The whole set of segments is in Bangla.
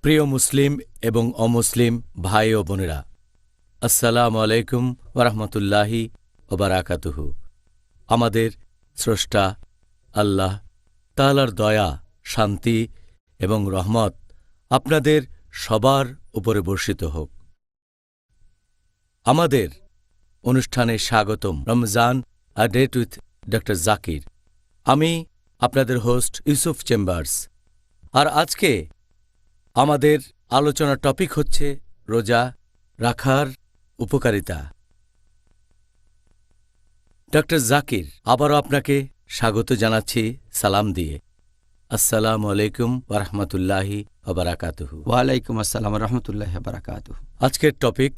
প্রিয় মুসলিম এবং অমুসলিম ভাই ও বোনেরা, আসসালামু আলাইকুম ওরহমতুল্লাহি ওবারাকাতুহু। আমাদের স্রষ্টা আল্লাহ তাআলার দয়া, শান্তি এবং রহমত আপনাদের সবার উপরে বর্ষিত হোক। আমাদের অনুষ্ঠানে স্বাগতম। Ramzan a date with doctor Zakir. আমি আপনাদের হোস্ট ইউসুফ চেম্বার্স। আর আজকে আমাদের আলোচনার টপিক হচ্ছে রোজা রাখার উপকারিতা। ডক্টর জাকির, আবারও আপনাকে স্বাগত জানাচ্ছি সালাম দিয়ে। আসসালামু আলাইকুম ওরহমতুল্লাহি ওবারাকাতুহু। ওয়ালাইকুম আসসালাম রহমতুল্লাহ বারাকাতুহু। আজকের টপিক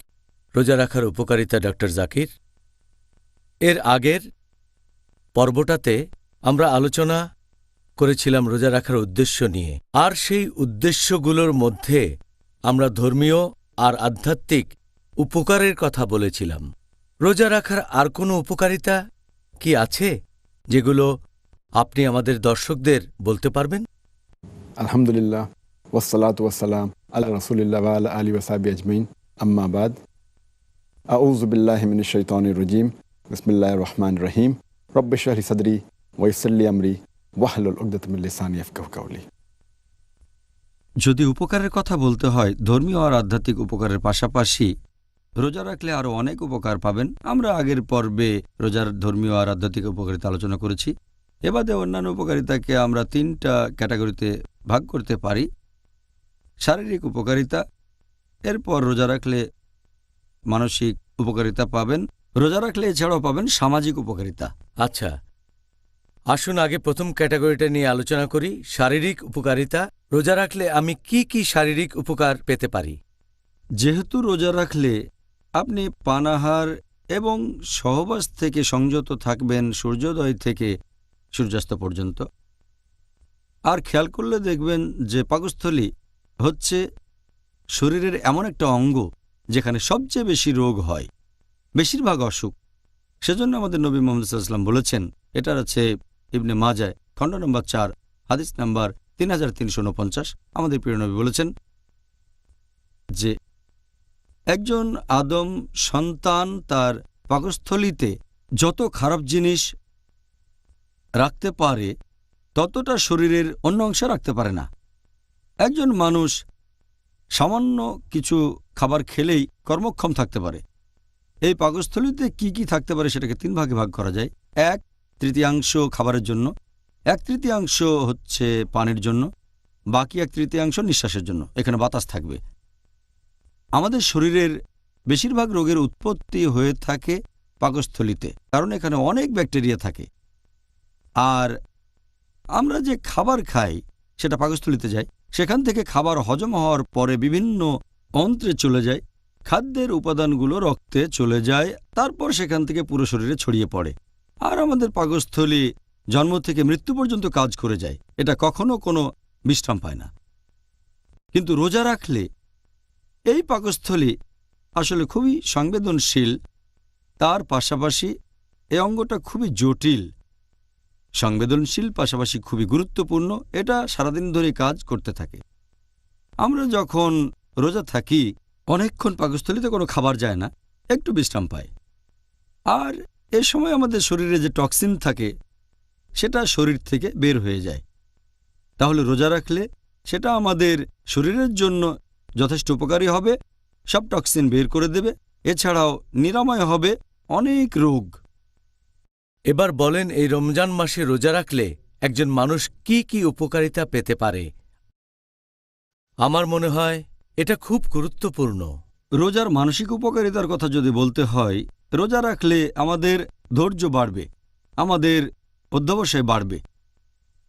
রোজা রাখার উপকারিতা। ডক্টর জাকির, এর আগের পর্বটাতে আমরা আলোচনা করেছিলাম রোজা রাখার উদ্দেশ্য নিয়ে, আর সেই উদ্দেশ্যগুলোর মধ্যে আমরা ধর্মীয় আর আধ্যাত্মিক উপকারের কথা বলেছিলাম। রোজা রাখার আর কোনো উপকারিতা কি আছে যেগুলো আপনি আমাদের দর্শকদের বলতে পারবেন? আলহামদুলিল্লাহ, ওয়াসসালাতু ওয়াসসালাম আলা রাসূলিল্লাহ ওয়া আলা আলিহি ওয়া সাহবিহি আজমাইন, আম্মা বাদ। আউযু বিল্লাহি মিনাশ শাইতানির রাজীম। বিসমিল্লাহির রহমানির রহিম। রব্বি ইশরাহ লি সাদরি ওয়া ইয়াসসির লি আমরি ওয়াহলুল উকদাতাম মিন লিসানি ইয়াফকাহু কাওলি। যদি উপকারের কথা বলতে হয়, ধর্মীয় আর আধ্যাত্মিক উপকারের পাশাপাশি রোজা রাখলে আরও অনেক উপকার পাবেন। আমরা আগের পর্বে রোজার ধর্মীয় আর আধ্যাত্মিক উপকারিতা আলোচনা করেছি। এবারে অন্যান্য উপকারিতাকে আমরা তিনটা ক্যাটাগরিতে ভাগ করতে পারি। শারীরিক উপকারিতা, এরপর রোজা রাখলে মানসিক উপকারিতা পাবেন, রোজা রাখলে এছাড়াও পাবেন সামাজিক উপকারিতা। আচ্ছা, আসুন আগে প্রথম ক্যাটাগরিটা নিয়ে আলোচনা করি, শারীরিক উপকারিতা। রোজা রাখলে আমি কি কি শারীরিক উপকার পেতে পারি? যেহেতু রোজা রাখলে আপনি পানাহার এবং সহবাস থেকে সংযত থাকবেন সূর্যোদয় থেকে সূর্যাস্ত পর্যন্ত। আর খেয়াল করলে দেখবেন যে পাকস্থলী হচ্ছে শরীরের এমন একটা অঙ্গ যেখানে সবচেয়ে বেশি রোগ হয়, বেশিরভাগ অসুখ। সেজন্য আমাদের নবী মুহাম্মদ সাল্লাল্লাহু আলাইহি ওয়াসাল্লাম বলেছেন, এটার আছে ইবনে মাজাহ খণ্ড নম্বর 4 হাদিস নাম্বার 3349। আমাদের প্রিয় নবী বলেছেন যে একজন আদম সন্তান তার পাকস্থলীতে যত খারাপ জিনিস রাখতে পারে ততটা শরীরের অন্য অংশে রাখতে পারে না। একজন মানুষ সামান্য কিছু খাবার খেলেই কর্মক্ষম থাকতে পারে। এই পাকস্থলীতে কি কি থাকতে পারে সেটাকে তিন ভাগে ভাগ করা যায়। 1/3 খাবারের জন্য, 1/3 হচ্ছে পানির জন্য, বাকি 1/3 নিঃশ্বাসের জন্য। এখানে বাতাস থাকবে। আমাদের শরীরের বেশিরভাগ রোগের উৎপত্তি হয়ে থাকে পাকস্থলীতে, কারণ এখানে অনেক ব্যাকটেরিয়া থাকে। আর আমরা যে খাবার খাই সেটা পাকস্থলীতে যায়, সেখান থেকে খাবার হজম হওয়ার পরে বিভিন্ন অন্ত্রে চলে যায়, খাদ্যের উপাদানগুলো রক্তে চলে যায়, তারপর সেখান থেকে পুরো শরীরে ছড়িয়ে পড়ে। আর আমাদের পাকস্থলী জন্ম থেকে মৃত্যু পর্যন্ত কাজ করে যায়, এটা কখনো কোনো বিশ্রাম পায় না। কিন্তু রোজা রাখলে এই পাকস্থলী আসলে খুবই সংবেদনশীল, তার পাশাপাশি এই অঙ্গটা খুবই জটিল। সংবেদনশীল পাশাপাশি খুবই গুরুত্বপূর্ণ, এটা সারাদিন ধরে কাজ করতে থাকে। আমরা যখন রোজা থাকি অনেকক্ষণ পাকস্থলীতে কোনো খাবার যায় না, একটু বিশ্রাম পায়। আর এ সময় আমাদের শরীরে যে টক্সিন থাকে সেটা শরীর থেকে বের হয়ে যায়। তাহলে রোজা রাখলে সেটা আমাদের শরীরের জন্য যথেষ্ট উপকারী হবে, সব টক্সিন বের করে দেবে, এছাড়াও নিরাময় হবে অনেক রোগ। এবার বলেন, এই রমজান মাসে রোজা রাখলে একজন মানুষ কি কি উপকারিতা পেতে পারে? আমার মনে হয় এটা খুব গুরুত্বপূর্ণ। রোজার মানসিক উপকারিতার কথা যদি বলতে হয়, রোজা রাখলে আমাদের ধৈর্য বাড়বে, আমাদের অধ্যবসায় বাড়বে।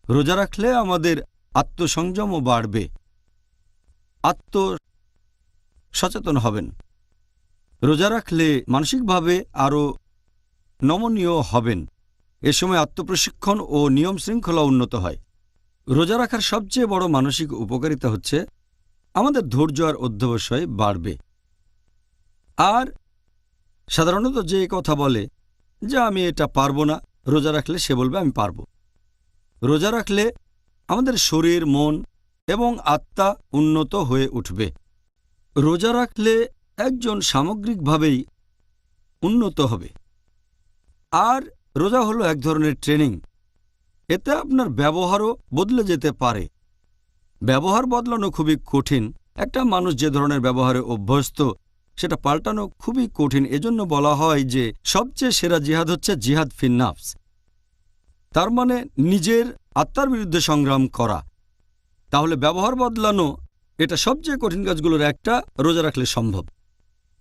রোজা রাখলে আমাদের আত্মসংযমও বাড়বে, আত্মসচেতন হবেন। রোজা রাখলে মানসিকভাবে আরও নমনীয় হবেন। এ সময় আত্মপ্রশিক্ষণ ও নিয়ম শৃঙ্খলা উন্নত হয়। রোজা রাখার সবচেয়ে বড় মানসিক উপকারিতা হচ্ছে আমাদের ধৈর্য আর অধ্যবসায় বাড়বে। আর সাধারণত যে কথা বলে যে আমি এটা পারবো না, রোজা রাখলে সে বলবে আমি পারবো। রোজা রাখলে আমাদের শরীর, মন এবং আত্মা উন্নত হয়ে উঠবে। রোজা রাখলে একজন সামগ্রিকভাবেই উন্নত হবে। আর রোজা হলো এক ধরনের ট্রেনিং। এতে আপনার ব্যবহারও বদলে যেতে পারে। ব্যবহার বদলানো খুবই কঠিন। একটা মানুষ যে ধরনের ব্যবহারে অভ্যস্ত সেটা পাল্টানো খুবই কঠিন। এজন্য বলা হয় যে সবচেয়ে সেরা জিহাদ হচ্ছে জিহাদ ফিন নাফস, তার মানে নিজের আত্মার বিরুদ্ধে সংগ্রাম করা। তাহলে ব্যবহার বদলানো এটা সবচেয়ে কঠিন কাজগুলোর একটা, রোজা রাখলে সম্ভব।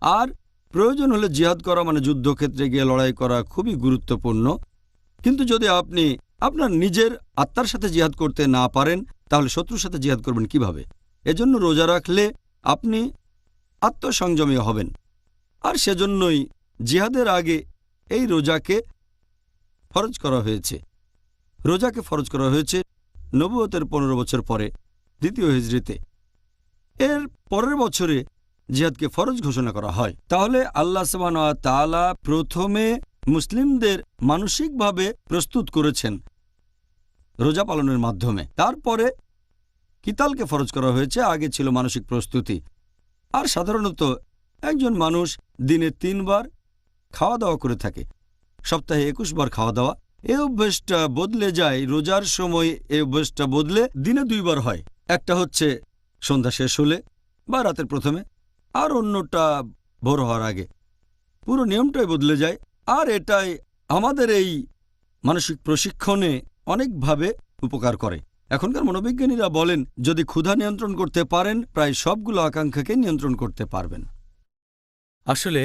আর প্রয়োজন হলে জিহাদ করা মানে যুদ্ধক্ষেত্রে গিয়ে লড়াই করা খুবই গুরুত্বপূর্ণ। কিন্তু যদি আপনি আপনার নিজের আত্মার সাথে জিহাদ করতে না পারেন তাহলে শত্রুর সাথে জিহাদ করবেন কিভাবে? এজন্য রোজা রাখলে আপনি আত্মসংযমী হবেন। আর সেজন্যই জিহাদের আগে এই রোজাকে ফরজ করা হয়েছে। রোজাকে ফরজ করা হয়েছে নবুয়তের 15 বছর পরে, দ্বিতীয় হিজরিতে। এর পরের বছরে জিহাদকে ফরজ ঘোষণা করা হয়। তাহলে আল্লাহ সুবহানাহু ওয়া তাআলা প্রথমে মুসলিমদের মানসিকভাবে প্রস্তুত করেছেন রোজা পালনের মাধ্যমে। তারপরে কিতালকে ফরজ করা হয়েছে, আগে ছিল মানসিক প্রস্তুতি। আর সাধারণত একজন মানুষ দিনে 3 বার খাওয়া দাওয়া করে থাকে, সপ্তাহে 21 বার খাওয়া দাওয়া। এই অভ্যেসটা বদলে যায় রোজার সময়। এই অভ্যেসটা বদলে দিনে 2 বার হয়। একটা হচ্ছে সন্ধ্যা শেষ হলে বা রাতের প্রথমে, আর অন্যটা ভোর হওয়ার আগে। পুরো নিয়মটাই বদলে যায়। আর এটাই আমাদের এই মানসিক প্রশিক্ষণে অনেকভাবে উপকার করে। এখনকার মনোবিজ্ঞানীরা বলেন যদি ক্ষুধা নিয়ন্ত্রণ করতে পারেন প্রায় সবগুলো আকাঙ্ক্ষাকে নিয়ন্ত্রণ করতে পারবেন। আসলে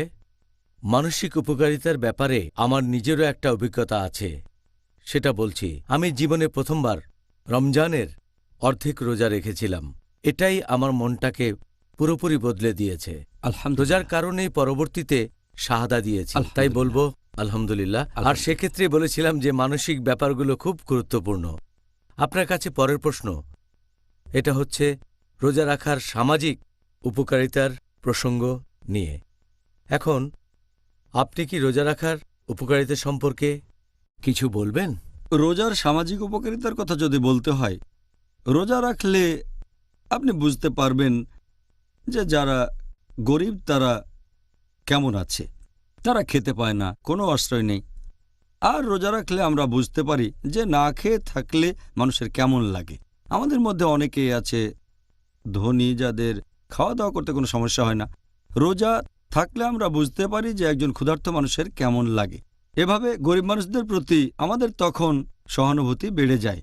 মানসিক উপকারিতার ব্যাপারে আমার নিজেরও একটা অভিজ্ঞতা আছে, সেটা বলছি। আমি জীবনে প্রথমবার রমজানের অর্ধেক রোজা রেখেছিলাম। এটাই আমার মনটাকে পুরোপুরি বদলে দিয়েছে। রোজার কারণেই পরবর্তীতে শাহাদা দিয়েছি, তাই বলবো আলহামদুলিল্লাহ। আর সেক্ষেত্রে বলেছিলাম যে মানসিক ব্যাপারগুলো খুব গুরুত্বপূর্ণ। আপনার কাছে পরের প্রশ্ন, এটা হচ্ছে রোজা রাখার সামাজিক উপকারিতার প্রসঙ্গ নিয়ে। এখন আপনি কি রোজা রাখার উপকারিতা সম্পর্কে কিছু বলবেন? রোজার সামাজিক উপকারিতার কথা যদি বলতে হয়, রোজা রাখলে আপনি বুঝতে পারবেন যে যারা গরিব তারা কেমন আছে। তারা খেতে পায় না, কোনো আশ্রয় নেই। আর রোজা রাখলে আমরা বুঝতে পারি যে না খেয়ে থাকলে মানুষের কেমন লাগে। আমাদের মধ্যে অনেকেই আছে ধনী, যাদের খাওয়া দাওয়া করতে কোনো সমস্যা হয় না। রোজা থাকলে আমরা বুঝতে পারি যে একজন ক্ষুধার্ত মানুষের কেমন লাগে। এভাবে গরিব মানুষদের প্রতি আমাদের তখন সহানুভূতি বেড়ে যায়।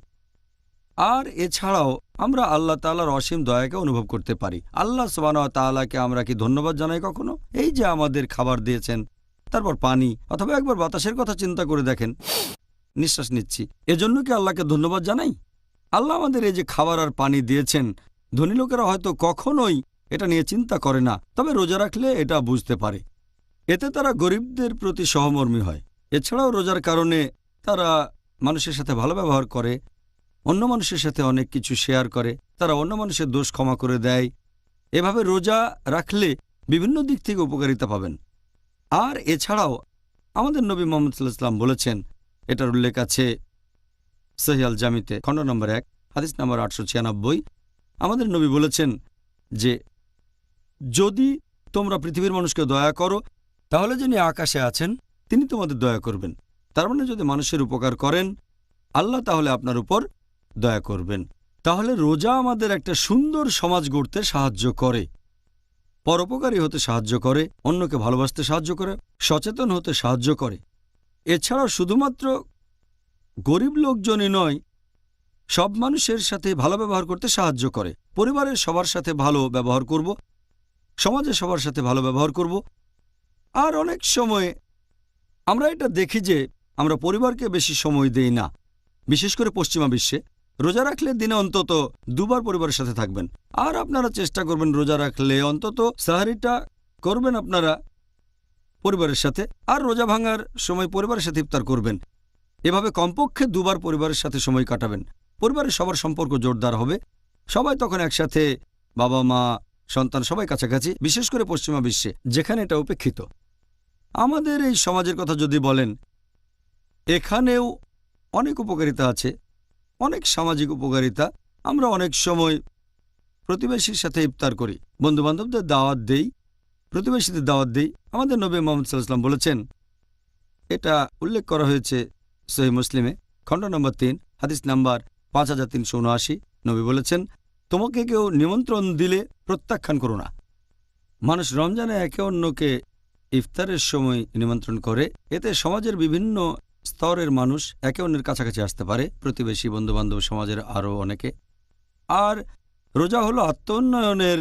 আর এছাড়াও আমরা আল্লাহ তাআলার অসীম দয়াকে অনুভব করতে পারি। আল্লাহ সুবহানাহু ওয়া তাআলাকে আমরা কি ধন্যবাদ জানাই কখনো? এই যে আমাদের খাবার দিয়েছেন, তারপর পানি, অথবা একবার বাতাসের কথা চিন্তা করে দেখেন, নিঃশ্বাস নিচ্ছি, এজন্য কি আল্লাহকে ধন্যবাদ জানাই? আল্লাহ আমাদের এই যে খাবার আর পানি দিয়েছেন, ধনী লোকেরা হয়তো কখনোই এটা নিয়ে চিন্তা করে না, তবে রোজা রাখলে এটা বুঝতে পারে। এতে তারা গরিবদের প্রতি সহমর্মী হয়। এছাড়াও রোজার কারণে তারা মানুষের সাথে ভালো ব্যবহার করে, অন্য মানুষের সাথে অনেক কিছু শেয়ার করে, তারা অন্য মানুষের দোষ ক্ষমা করে দেয়। এভাবে রোজা রাখলে বিভিন্ন দিক থেকে উপকারিতা পাবেন। আর এছাড়াও আমাদের নবী মুহাম্মদ সাল্লাল্লাহু আলাইহি ওয়াসাল্লাম বলেছেন, এটার উল্লেখ আছে সহিহ আল জামিতে, খণ্ড নম্বর 1, হাদিস নম্বর 896। আমাদের নবী বলেছেন যে যদি তোমরা পৃথিবীর মানুষকে দয়া করো তাহলে যিনি আকাশে আছেন তিনি তোমাদের দয়া করবেন। তার মানে যদি মানুষের উপকার করেন আল্লাহ তাহলে আপনার উপর দয়া করবেন। তাহলে রোজা আমাদের একটা সুন্দর সমাজ গড়তে সাহায্য করে, পরোপকারী হতে সাহায্য করে, অন্যকে ভালোবাসতে সাহায্য করে, সচেতন হতে সাহায্য করে। এছাড়াও শুধুমাত্র গরিব লোকজনই নয়, সব মানুষের সাথে ভালো ব্যবহার করতে সাহায্য করে। পরিবারের সবার সাথে ভালো ব্যবহার করব, সমাজে সবার সাথে ভালো ব্যবহার করব। আর অনেক সময় আমরা এটা দেখি যে আমরা পরিবারকে বেশি সময় দেই না, বিশেষ করে পশ্চিমা বিশ্বে। রোজা রাখলে দিনে অন্তত 2 বার পরিবারের সাথে থাকবেন। আর আপনারা চেষ্টা করবেন রোজা রাখলে অন্তত সাহারিটা করবেন আপনারা পরিবারের সাথে, আর রোজা ভাঙার সময় পরিবারের সাথে ইফতার করবেন। এভাবে কমপক্ষে 2 বার পরিবারের সাথে সময় কাটাবেন। পরিবারের সবার সম্পর্ক জোরদার হবে, সবাই তখন একসাথে, বাবা মা সন্তান সবাই কাছাকাছি, বিশেষ করে পশ্চিমা বিশ্বে যেখানে এটা উপেক্ষিত। আমাদের এই সমাজের কথা যদি বলেন, এখানেও অনেক উপকারিতা আছে, অনেক সামাজিক উপকারিতা। আমরা অনেক সময় প্রতিবেশীর সাথে ইফতার করি, বন্ধুবান্ধবদের দাওয়াত দেই, প্রতিবেশীদের দাওয়াত দেই। আমাদের নবী মুহাম্মদ সাল্লাল্লাহু আলাইহি ওয়াসাল্লাম বলেছেন, এটা উল্লেখ করা হয়েছে সহিহ মুসলিমে, খণ্ড নম্বর 3, হাদিস নাম্বার 5379। নবী বলেছেন, তোমাকে কেউ নিমন্ত্রণ দিলে প্রত্যাখ্যান করো না। মানুষ রমজানে একে অন্যকে ইফতারের সময় নিমন্ত্রণ করে, এতে সমাজের বিভিন্ন স্তরের মানুষ একে অন্যের কাছাকাছি আসতে পারে, প্রতিবেশী, বন্ধুবান্ধব, সমাজের আরও অনেকে। আর রোজা হলো আত্মোন্নয়নের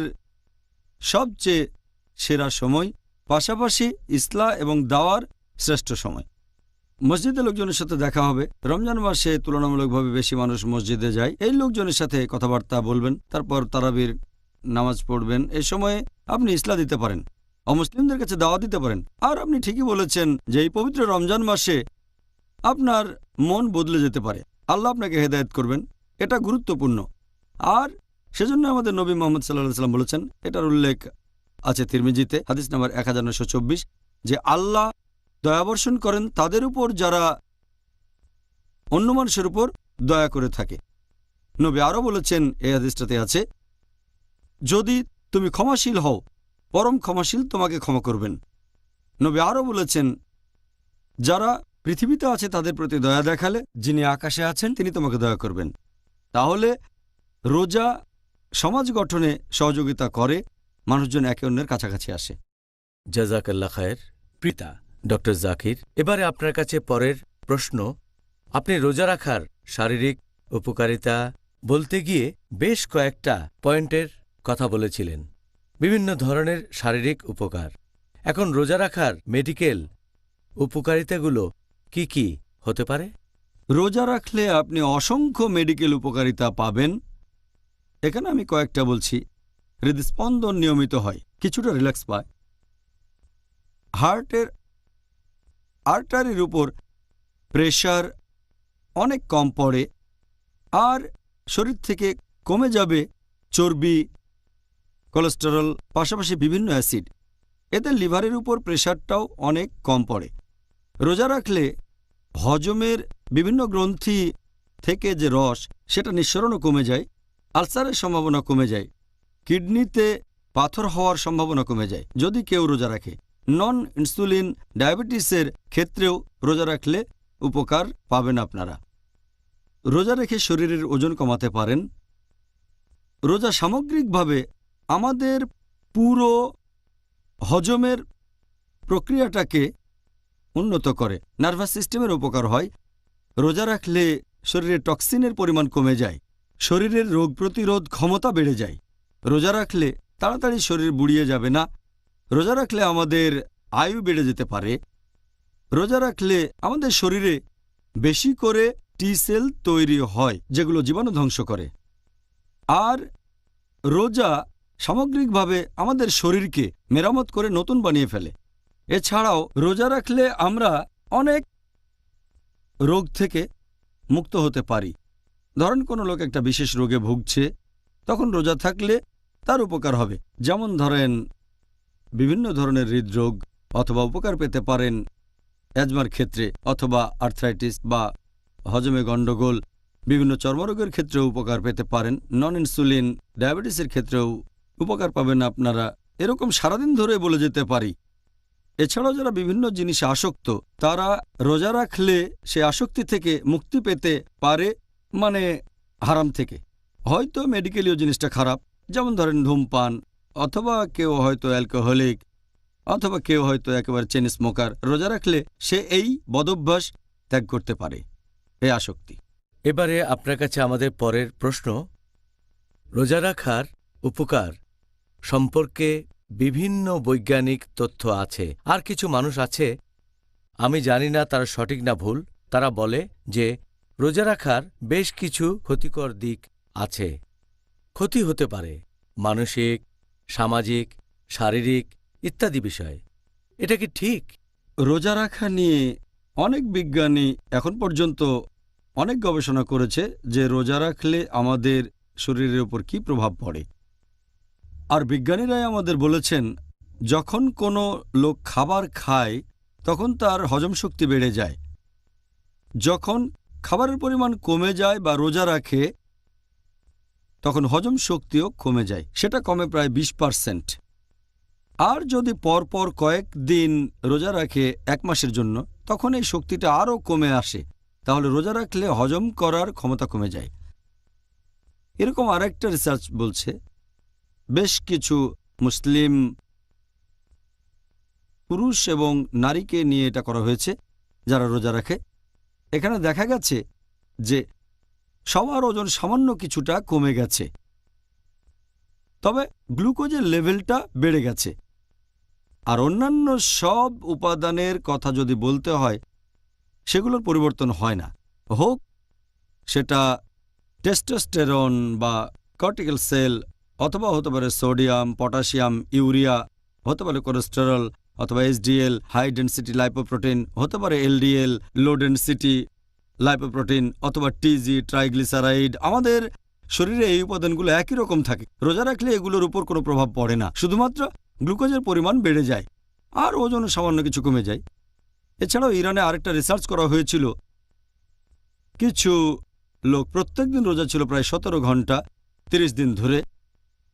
সবচেয়ে সেরা সময়, পাশাপাশি ইসলাহ এবং দাওয়ার শ্রেষ্ঠ সময়। মসজিদে লোকজনের সাথে দেখা হবে। রমজান মাসে তুলনামূলকভাবে বেশি মানুষ মসজিদে যায়। এই লোকজনের সাথে কথাবার্তা বলবেন, তারপর তারাবির নামাজ পড়বেন। এই সময়ে আপনি ইসলাহ দিতে পারেন, অমুসলিমদের কাছে দাওয়াত দিতে পারেন। আর আপনি ঠিকই বলেছেন যে এই পবিত্র রমজান মাসে আপনার মন বদলে যেতে পারে, আল্লাহ আপনাকে হেদায়েত করবেন। এটা গুরুত্বপূর্ণ। আর সেজন্য আমাদের নবী মুহাম্মদ সাল্লাল্লাহু আলাইহি ওয়াসাল্লাম বলেছেন, এটার উল্লেখ আছে তিরমিজিতে, হাদিস নাম্বার 1924, যে আল্লাহ দয়াবর্ষণ করেন তাদের উপর যারা অন্য মানুষের উপর দয়া করে থাকে। নবী আরও বলেছেন, এই হাদিসটাতে আছে, যদি তুমি ক্ষমাশীল হও, পরম ক্ষমাশীল তোমাকে ক্ষমা করবেন। নবী আরও বলেছেন, যারা পৃথিবীতে আছে তাদের প্রতি দয়া দেখালে যিনি আকাশে আছেন তিনি তোমাকে দয়া করবেন। তাহলে রোজা সমাজ গঠনে সহযোগিতা করে, মানুষজন একে অন্যের কাছাকাছি আসে। জাযাকাল্লাহ খায়ের। পিতা ডক্টর জাকির, এবারে আপনার কাছে পরের প্রশ্ন। আপনি রোজা রাখার শারীরিক উপকারিতা বলতে গিয়ে বেশ কয়েকটা পয়েন্টের কথা বলেছিলেন, বিভিন্ন ধরনের শারীরিক উপকার। এখন রোজা রাখার মেডিকেল উপকারিতাগুলো কি কি হতে পারে? রোজা রাখলে আপনি অসংখ্য মেডিকেল উপকারিতা পাবেন। এখানে আমি কয়েকটা বলছি। হৃদস্পন্দন নিয়মিত হয়, কিছুটা রিল্যাক্স পায়, হার্টের আর্টারির উপর প্রেশার অনেক কম পড়ে, আর শরীর থেকে কমে যাবে চর্বি, কোলেস্টেরল, পাশাপাশি বিভিন্ন অ্যাসিড। এতে লিভারের উপর প্রেশারটাও অনেক কম পড়ে। রোজা রাখলে হজমের বিভিন্ন গ্রন্থি থেকে যে রস, সেটা নিঃসরণও কমে যায়, আলসারের সম্ভাবনা কমে যায়, কিডনিতে পাথর হওয়ার সম্ভাবনা কমে যায় যদি কেউ রোজা রাখে। নন ইনসুলিন ডায়াবেটিসের ক্ষেত্রেও রোজা রাখলে উপকার পাবেন আপনারা। রোজা রেখে শরীরের ওজন কমাতে পারেন। রোজা সামগ্রিকভাবে আমাদের পুরো হজমের প্রক্রিয়াটাকে উন্নত করে, নার্ভাস সিস্টেমের উপকার হয়। রোজা রাখলে শরীরে টক্সিনের পরিমাণ কমে যায়, শরীরের রোগ প্রতিরোধ ক্ষমতা বেড়ে যায়। রোজা রাখলে তাড়াতাড়ি শরীর বুড়িয়ে যাবে না। রোজা রাখলে আমাদের আয়ু বেড়ে যেতে পারে। রোজা রাখলে আমাদের শরীরে বেশি করে টি সেল তৈরি হয়, যেগুলো জীবাণু ধ্বংস করে। আর রোজা সামগ্রিকভাবে আমাদের শরীরকে মেরামত করে নতুন বানিয়ে ফেলে। এছাড়াও রোজা রাখলে আমরা অনেক রোগ থেকে মুক্ত হতে পারি। ধরেন কোনো লোক একটা বিশেষ রোগে ভুগছে, তখন রোজা থাকলে তার উপকার হবে। যেমন ধরেন বিভিন্ন ধরনের হৃদরোগ, অথবা উপকার পেতে পারেন অ্যাজমার ক্ষেত্রে, অথবা আর্থ্রাইটিস বা হজমে গণ্ডগোল, বিভিন্ন চর্মরোগের ক্ষেত্রেও উপকার পেতে পারেন। নন ইনসুলিন ডায়াবেটিসের ক্ষেত্রেও উপকার পাবেন আপনারা। এরকম সারাদিন ধরে বলে যেতে পারি। এছাড়াও যারা বিভিন্ন জিনিসে আসক্ত, তারা রোজা রাখলে সে আসক্তি থেকে মুক্তি পেতে পারে, মানে হারাম থেকে। হয়তো মেডিকেলীয় জিনিসটা খারাপ, যেমন ধরেন ধূমপান, অথবা কেউ হয়তো অ্যালকোহলিক, অথবা কেউ হয়তো একেবারে চেন স্মোকার। রোজা রাখলে সে এই বদভ্যাস ত্যাগ করতে পারে, এই আসক্তি। এবারে আপনার কাছে আমাদের পরের প্রশ্ন। রোজা রাখার উপকার সম্পর্কে বিভিন্ন বৈজ্ঞানিক তথ্য আছে, আর কিছু মানুষ আছে, আমি জানি না তারা সঠিক না ভুল, তারা বলে যে রোজা রাখার বেশ কিছু ক্ষতিকর দিক আছে। ক্ষতি হতে পারে মানসিক, সামাজিক, শারীরিক ইত্যাদি বিষয়। এটা কি ঠিক? রোজা রাখা নিয়ে অনেক বিজ্ঞানী এখন পর্যন্ত অনেক গবেষণা করেছে যে রোজা রাখলে আমাদের শরীরের উপর কী প্রভাব পড়ে। আর বিজ্ঞানীরাই আমাদের বলেছেন, যখন কোনো লোক খাবার খায় তখন তার হজম শক্তি বেড়ে যায়। যখন খাবারের পরিমাণ কমে যায় বা রোজা রাখে, তখন হজম শক্তিও কমে যায়, সেটা কমে প্রায় 20%। আর যদি পরপর কয়েকদিন রোজা রাখে 1 মাসের জন্য, তখন এই শক্তিটা আরও কমে আসে। তাহলে রোজা রাখলে হজম করার ক্ষমতা কমে যায়। এরকম আরেকটা রিসার্চ বলছে, বেশ কিছু মুসলিম পুরুষ এবং নারীকে নিয়ে এটা করা হয়েছে যারা রোজা রাখে। এখানে দেখা গেছে যে সবার ওজন সামান্য কিছুটা কমে গেছে, তবে গ্লুকোজের লেভেলটা বেড়ে গেছে। আর অন্যান্য সব উপাদানের কথা যদি বলতে হয়, সেগুলোর পরিবর্তন হয় না। হোক সেটা টেস্টোস্টেরন বা কর্টিক্যাল সেল, অথবা হতে পারে সোডিয়াম, পটাশিয়াম, ইউরিয়া, হতে পারে কোলেস্টেরল, অথবা এইচডিএল, হাই ডেনসিটি লাইপোপ্রোটিন, হতে পারে এলডিএল, লো ডেনসিটি লাইপোপ্রোটিন, অথবা টিজি, ট্রাইগ্লিসারাইড। আমাদের শরীরে এই উপাদানগুলো একই রকম থাকে। রোজা রাখলে এগুলোর উপর কোনো প্রভাব পড়ে না, শুধুমাত্র গ্লুকোজের পরিমাণ বেড়ে যায় আর ওজনও সামান্য কিছু কমে যায়। এছাড়াও ইরানে আরেকটা রিসার্চ করা হয়েছিল। কিছু লোক প্রত্যেকদিন রোজা ছিল প্রায় 17 ঘন্টা 30 দিন ধরে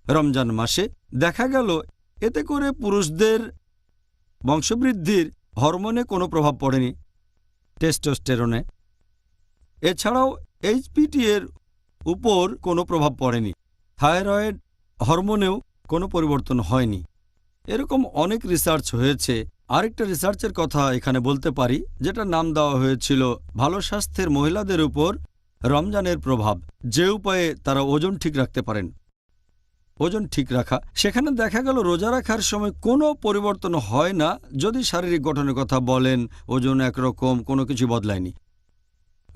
রমজান মাসে। দেখা গেল এতে করে পুরুষদের বংশবৃদ্ধির হরমোনে কোনো প্রভাব পড়েনি, টেস্টোস্টেরনে। এছাড়াও এইচপিটি এর উপর কোনো প্রভাব পড়েনি, থাইরয়েড হরমোনেও কোনো পরিবর্তন হয়নি। এরকম অনেক রিসার্চ হয়েছে। আরেকটা রিসার্চের কথা এখানে বলতে পারি, যেটা নাম দেওয়া হয়েছিল ভালো স্বাস্থ্যের মহিলাদের উপর রমজানের প্রভাব, যে উপায়ে তারা ওজন ঠিক রাখতে পারেন। ওজন ঠিক রাখা, সেখানে দেখা গেল রোজা রাখার সময় কোনো পরিবর্তন হয় না। যদি শারীরিক গঠনের কথা বলেন, ওজন একরকম, কোনো কিছু বদলায়নি।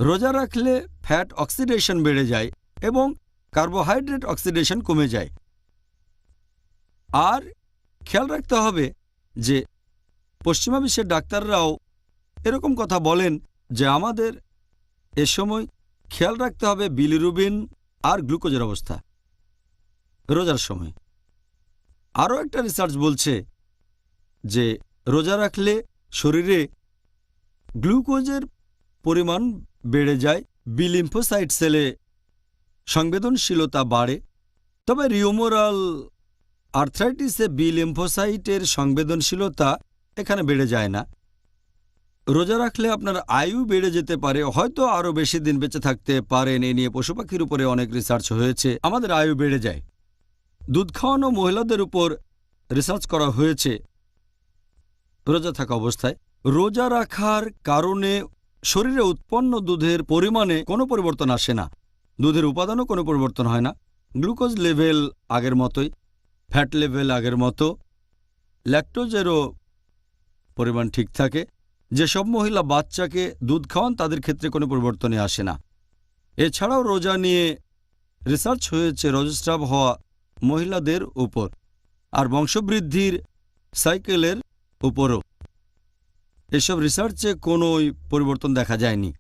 রোজা রাখলে ফ্যাট অক্সিডেশন বেড়ে যায় এবং কার্বোহাইড্রেট অক্সিডেশন কমে যায়। আর খেয়াল রাখতে হবে যে পশ্চিমা বিশ্বের ডাক্তাররাও এরকম কথা বলেন যে আমাদের এ সময় খেয়াল রাখতে হবে বিলিরুবিন আর গ্লুকোজের অবস্থা রোজার সময়। আরও একটা রিসার্চ বলছে যে রোজা রাখলে শরীরে গ্লুকোজের পরিমাণ বেড়ে যায়, বি লিম্ফোসাইট সেলে সংবেদনশীলতা বাড়ে। তবে রিউমোরাল আর্থ্রাইটিসে বি লিম্ফোসাইটের সংবেদনশীলতা এখানে বেড়ে যায় না। রোজা রাখলে আপনার আয়ু বেড়ে যেতে পারে, হয়তো আরও বেশি দিন বেঁচে থাকতে পারেন। এ নিয়ে পশু পাখির উপরে অনেক রিসার্চ হয়েছে। আমাদের আয়ু বেড়ে যায়। দুধ খাওয়ানো মহিলাদের উপর রিসার্চ করা হয়েছে রোজা থাকা অবস্থায়। রোজা রাখার কারণে শরীরে উৎপন্ন দুধের পরিমাণে কোনো পরিবর্তন আসে না, দুধের উপাদানও কোনো পরিবর্তন হয় না। গ্লুকোজ লেভেল আগের মতোই, ফ্যাট লেভেল আগের মতো, ল্যাকটোজেরও পরিমাণ ঠিক থাকে। যেসব মহিলা বাচ্চাকে দুধ খাওয়ান তাদের ক্ষেত্রে কোনো পরিবর্তনে আসে না। এছাড়াও রোজা নিয়ে রিসার্চ হয়েছে রজস্রাব হওয়া মহিলাদের উপর আর বংশবৃদ্ধির সাইকেলের উপরও। এসব রিসার্চে কোনো পরিবর্তন দেখা যায়নি।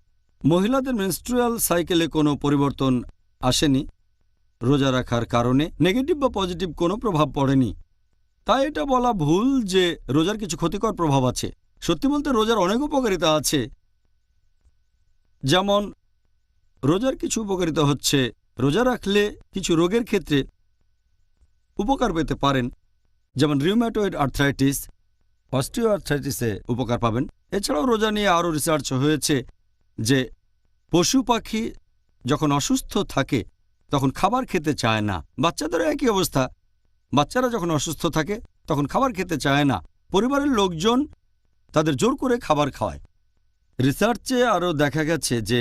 মহিলাদের মেনস্ট্রুয়াল সাইকেলে কোনো পরিবর্তন আসেনি। রোজা রাখার কারণে নেগেটিভ বা পজিটিভ কোনো প্রভাব পড়েনি। তাই এটা বলা ভুল যে রোজার কিছু ক্ষতিকর প্রভাব আছে। সত্যি বলতে রোজার অনেক উপকারিতা আছে। যেমন রোজার কিছু উপকারিতা হচ্ছে, রোজা রাখলে কিছু রোগের ক্ষেত্রে উপকার পেতে পারেন, যেমন রিউম্যাটয়েড আর্থ্রাইটিস, অস্টিও আর্থ্রাইটিসে উপকার পাবেন। এছাড়াও রোজা নিয়ে আরও রিসার্চ হয়েছে যে পশু পাখি যখন অসুস্থ থাকে তখন খাবার খেতে চায় না। বাচ্চাদেরও একই অবস্থা, বাচ্চারা যখন অসুস্থ থাকে তখন খাবার খেতে চায় না। পরিবারের লোকজন তাদের জোর করে খাবার খাওয়ায়। রিসার্চে আরও দেখা গেছে যে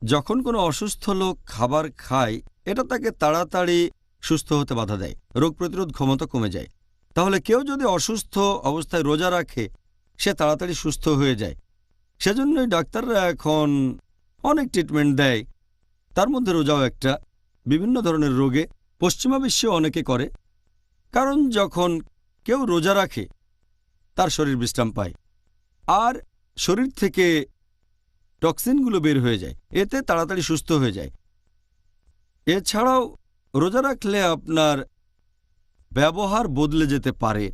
যখন কোনো অসুস্থ লোক খাবার খায়, এটা তাকে তাড়াতাড়ি সুস্থ হতে বাধা দেয়, রোগ প্রতিরোধ ক্ষমতা কমে যায়। তাহলে কেউ যদি অসুস্থ অবস্থায় রোজা রাখে, সে তাড়াতাড়ি সুস্থ হয়ে যায়। সেজন্যই ডাক্তাররা এখন অনেক ট্রিটমেন্ট দেয়, তার মধ্যে রোজাও একটা। বিভিন্ন ধরনের রোগে পশ্চিমা বিশ্বে অনেকে করে, কারণ যখন কেউ রোজা রাখে তার শরীর বিশ্রাম পায় আর শরীর থেকে টক্সিনগুলো বের হয়ে যায়, এতে তাড়াতাড়ি সুস্থ হয়ে যায়। এছাড়াও রোজা রাখলে আপনার ব্যবহার বদলে যেতে পারে।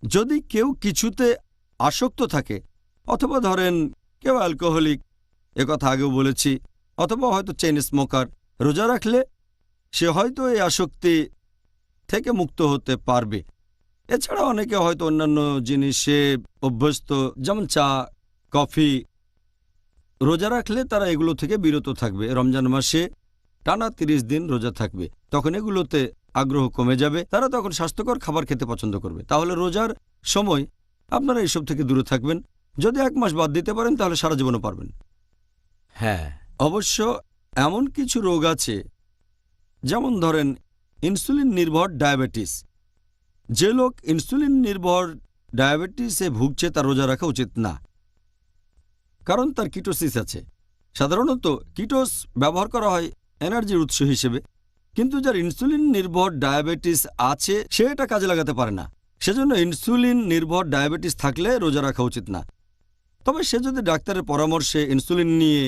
যদি কেউ কিছুতে আসক্ত থাকে, অথবা ধরেন কেউ অ্যালকোহলিক, একথা আগেও বলেছি, অথবা হয়তো চেইন স্মোকার, রোজা রাখলে সে হয়তো এই আসক্তি থেকে মুক্ত হতে পারবে। এছাড়া অনেকে হয়তো অন্যান্য জিনিসে অভ্যস্ত, যেমন চা, কফি। রোজা রাখলে তারা এগুলো থেকে বিরত থাকবে। রমজান মাসে টানা 30 দিন রোজা থাকবে, তখন এগুলোতে আগ্রহ কমে যাবে, তারা তখন স্বাস্থ্যকর খাবার খেতে পছন্দ করবে। তাহলে রোজার সময় আপনারা এইসব থেকে দূরে থাকবেন। যদি 1 মাস বাদ দিতে পারেন তাহলে সারা জীবনও পারবেন। হ্যাঁ, অবশ্য এমন কিছু রোগ আছে, যেমন ধরেন ইনসুলিন নির্ভর ডায়াবেটিস। যে লোক ইনসুলিন নির্ভর ডায়াবেটিসে ভুগছে তার রোজা রাখা উচিত না, কারণ তার কিটোসিস আছে। সাধারণত কিটোস ব্যবহার করা হয় এনার্জির উৎস হিসেবে, কিন্তু যার ইনসুলিন নির্ভর ডায়াবেটিস আছে সে এটা কাজে লাগাতে পারে না। সেজন্য ইনসুলিন নির্ভর ডায়াবেটিস থাকলে রোজা রাখা উচিত না। তবে সে যদি ডাক্তারের পরামর্শে ইনসুলিন নিয়ে